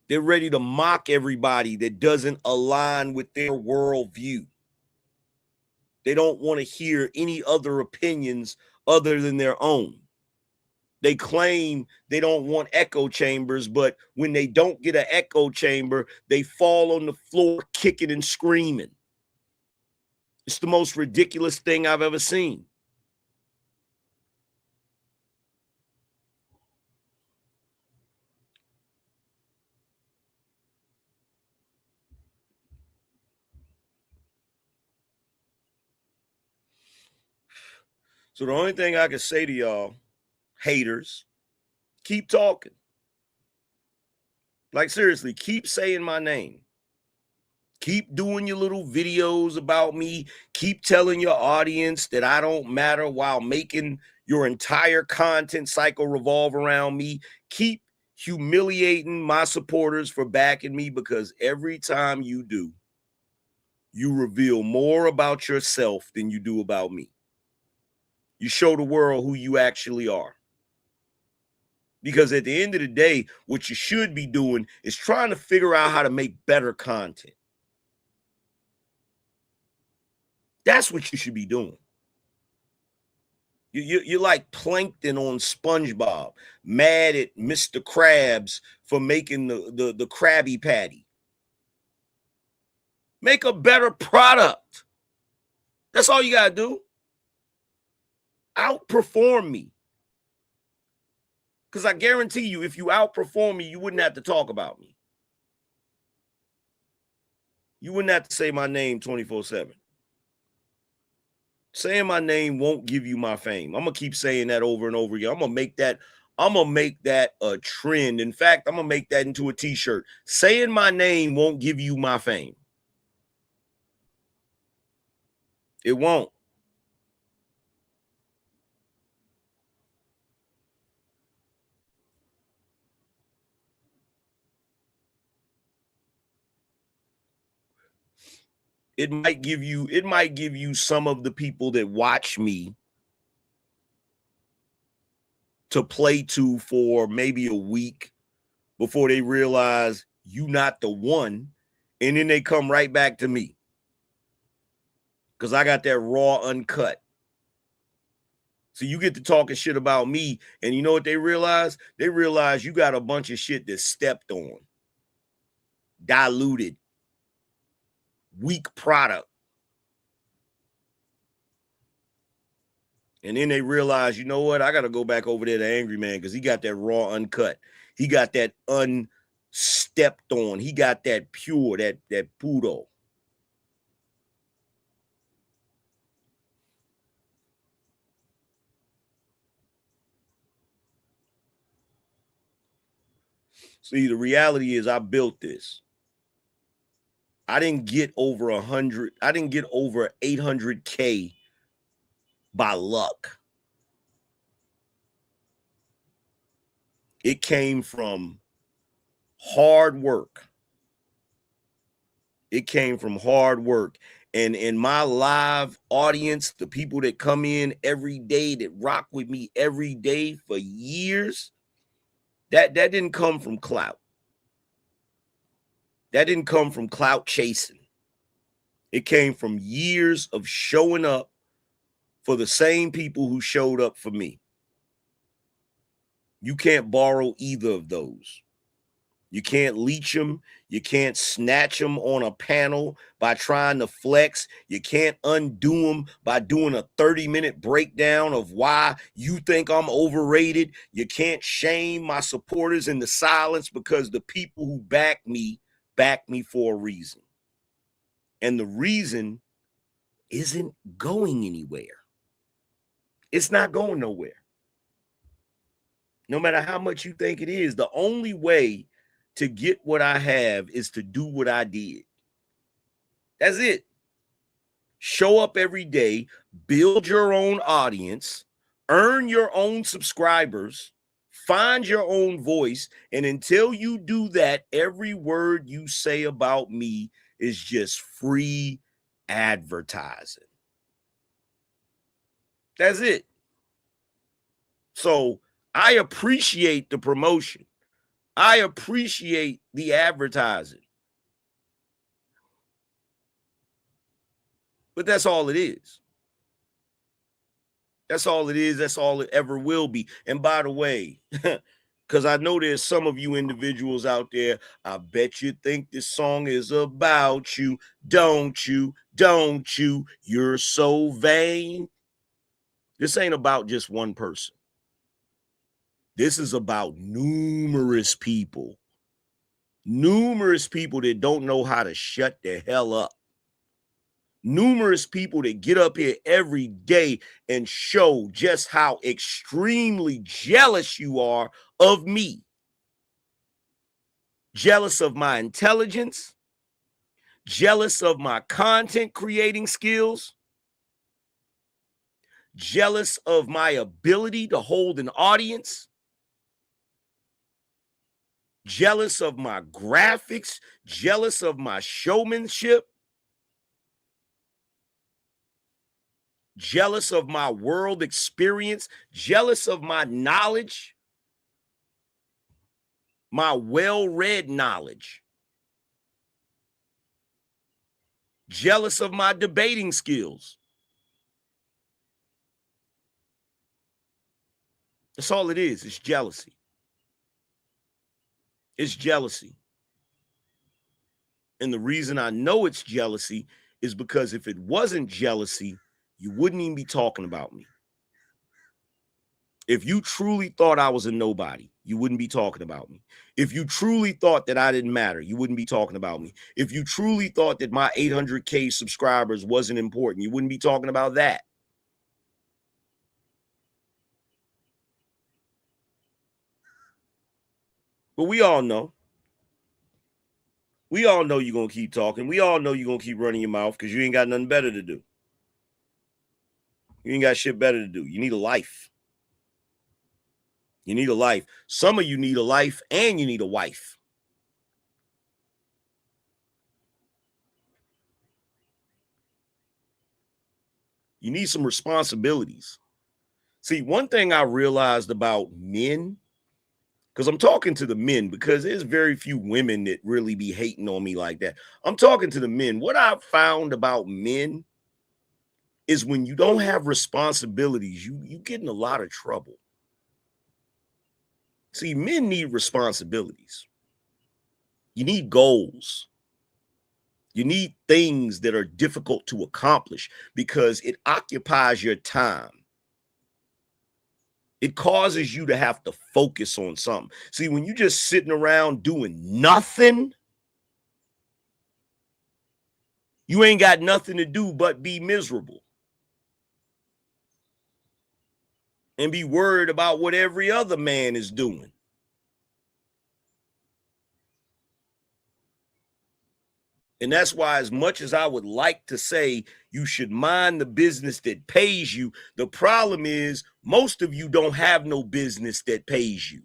A: They're ready to mock everybody that doesn't align with their worldview. They don't want to hear any other opinions other than their own. They claim they don't want echo chambers, but when they don't get an echo chamber, they fall on the floor kicking and screaming. It's the most ridiculous thing I've ever seen. So the only thing I can say to y'all, haters, keep talking. Like, seriously, keep saying my name. Keep doing your little videos about me. Keep telling your audience that I don't matter while making your entire content cycle revolve around me. Keep humiliating my supporters for backing me, because every time you do, you reveal more about yourself than you do about me. You show the world who you actually are. Because at the end of the day, what you should be doing is trying to figure out how to make better content. That's what you should be doing. You're like Plankton on SpongeBob, mad at Mr. Krabs for making the Krabby Patty. Make a better product. That's all you got to do. Outperform me. Because I guarantee you, if you outperform me, you wouldn't have to talk about me. You wouldn't have to say my name 24/7. Saying my name won't give you my fame. I'm going to keep saying that over and over again. I'm going to make that a trend. In fact, I'm going to make that into a t-shirt. Saying my name won't give you my fame. It won't. It might give you some of the people that watch me to play to for maybe a week before they realize you not the one, and then they come right back to me because I got that raw uncut. So you get to talking shit about me, and you know what they realize? They realize you got a bunch of shit that's stepped on, diluted, weak product. And then they realize, you know what? I got to go back over there to Angryman because he got that raw uncut. He got that unstepped on. He got that pure, that puro. See, the reality is I built this. I didn't get over 100. I didn't get over 800K by luck. It came from hard work. It came from hard work. And in my live audience, the people that come in every day, that rock with me every day for years, that didn't come from clout. That didn't come from clout chasing. It came from years of showing up for the same people who showed up for me. You can't borrow either of those. You can't leech them. You can't snatch them on a panel by trying to flex. You can't undo them by doing a 30-minute breakdown of why you think I'm overrated. You can't shame my supporters in the silence, because the people who back me for a reason. And the reason isn't going anywhere. It's not going nowhere. No matter how much you think it is, the only way to get what I have is to do what I did. That's it. Show up every day, build your own audience, earn your own subscribers, find your own voice. And until you do that, every word you say about me is just free advertising. That's it. So I appreciate the promotion. I appreciate the advertising. But that's all it is. That's all it is. That's all it ever will be. And by the way, because I know there's some of you individuals out there, I bet you think this song is about you. Don't you? Don't you? You're so vain. This ain't about just one person. This is about numerous people. Numerous people that don't know how to shut the hell up. Numerous people that get up here every day and show just how extremely jealous you are of me. Jealous of my intelligence, jealous of my content creating skills, jealous of my ability to hold an audience, jealous of my graphics, jealous of my showmanship, jealous of my world experience, jealous of my knowledge, my well-read knowledge, jealous of my debating skills. That's all it is. It's jealousy. It's jealousy. And the reason I know it's jealousy is because if it wasn't jealousy, you wouldn't even be talking about me. If you truly thought I was a nobody, you wouldn't be talking about me. If you truly thought that I didn't matter, you wouldn't be talking about me. If you truly thought that my 800K subscribers wasn't important, you wouldn't be talking about that. But we all know. We all know you're going to keep talking. We all know you're going to keep running your mouth because you ain't got nothing better to do. You ain't got shit better to do. You need a life. You need a life. Some of you need a life and you need a wife. You need some responsibilities. See, one thing I realized about men, because I'm talking to the men, because there's very few women that really be hating on me like that. I'm talking to the men. What I've found about men is when you don't have responsibilities, you get in a lot of trouble. See, men need responsibilities. You need goals. You need things that are difficult to accomplish because it occupies your time. It causes you to have to focus on something. See, when you're just sitting around doing nothing, you ain't got nothing to do but be miserable and be worried about what every other man is doing. And that's why, as much as I would like to say you should mind the business that pays you, the problem is most of you don't have no business that pays you.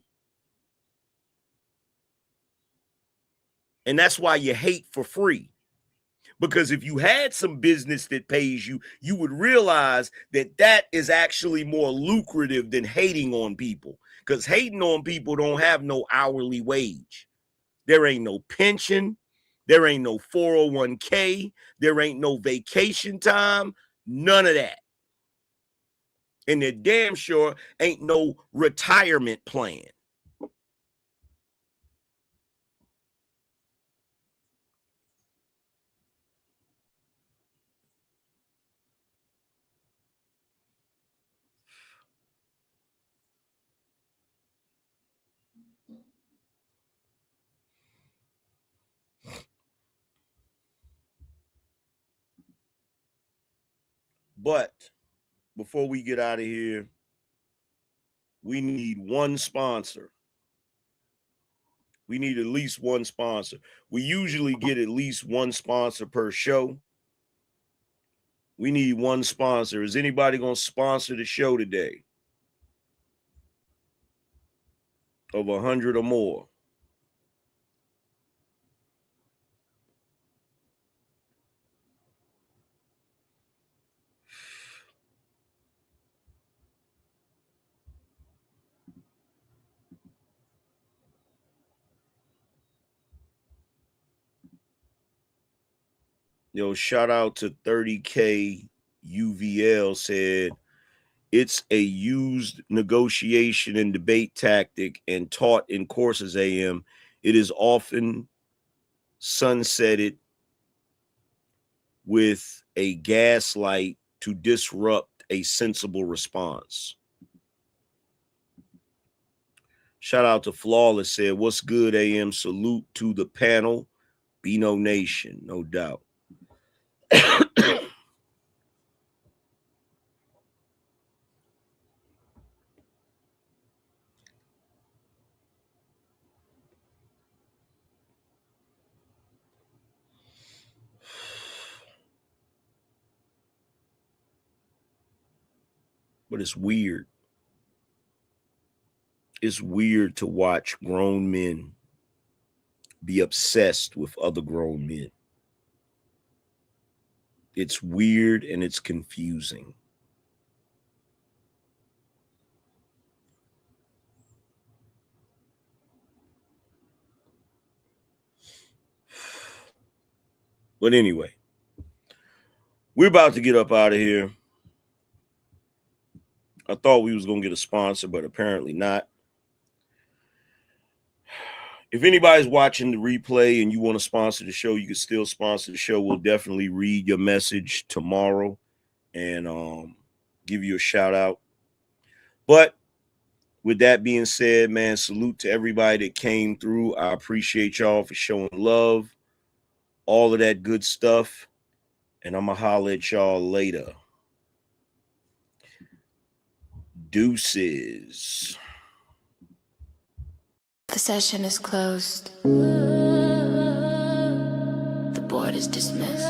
A: And that's why you hate for free. Because if you had some business that pays you, you would realize that that is actually more lucrative than hating on people. Because hating on people don't have no hourly wage. There ain't no pension. There ain't no 401k. There ain't no vacation time. None of that. And there damn sure ain't no retirement plan. But before we get out of here, we need one sponsor. We need at least one sponsor. We usually get at least one sponsor per show. We need one sponsor. Is anybody going to sponsor the show today? Of 100 or more. Yo, shout out to 30K UVL said, it's a used negotiation and debate tactic and taught in courses AM. It is often sunsetted with a gaslight to disrupt a sensible response. Shout out to Flawless said, what's good, AM? Salute to the panel. Bino Nation, no doubt. But it's weird. It's weird to watch grown men be obsessed with other grown men. It's weird and it's confusing. But anyway, we're about to get up out of here. I thought we was going to get a sponsor, but apparently not. If anybody's watching the replay and you want to sponsor the show, you can still sponsor the show. We'll definitely read your message tomorrow and give you a shout out. But with that being said, man, salute to everybody that came through. I appreciate y'all for showing love, all of that good stuff. And I'm going to holler at y'all later. Deuces.
E: The session is closed. The board is dismissed.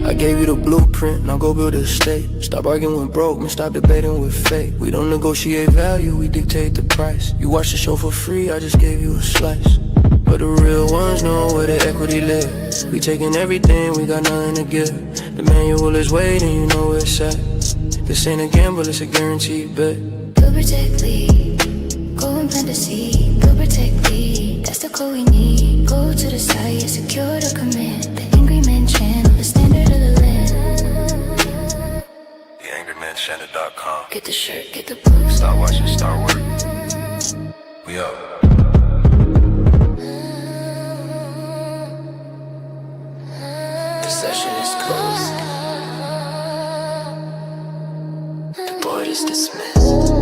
F: I gave you the blueprint, now go build a estate. Stop arguing with broke, man, stop debating with fate. We don't negotiate value, we dictate the price. You watch the show for free, I just gave you a slice. But the real ones know where the equity lives. We taking everything, we got nothing to give. The manual is waiting, you know where it's at. This ain't a gamble, it's a guaranteed bet.
E: Go protect, lead. Go and plant the seed. Go protect, lead. That's the code we need. Go to the site, secure the command. The Angryman channel, the standard of the land.
B: The Angryman
E: Get the shirt, get the boots.
B: Start watching, start working. We up.
E: The session is closed. The board is dismissed.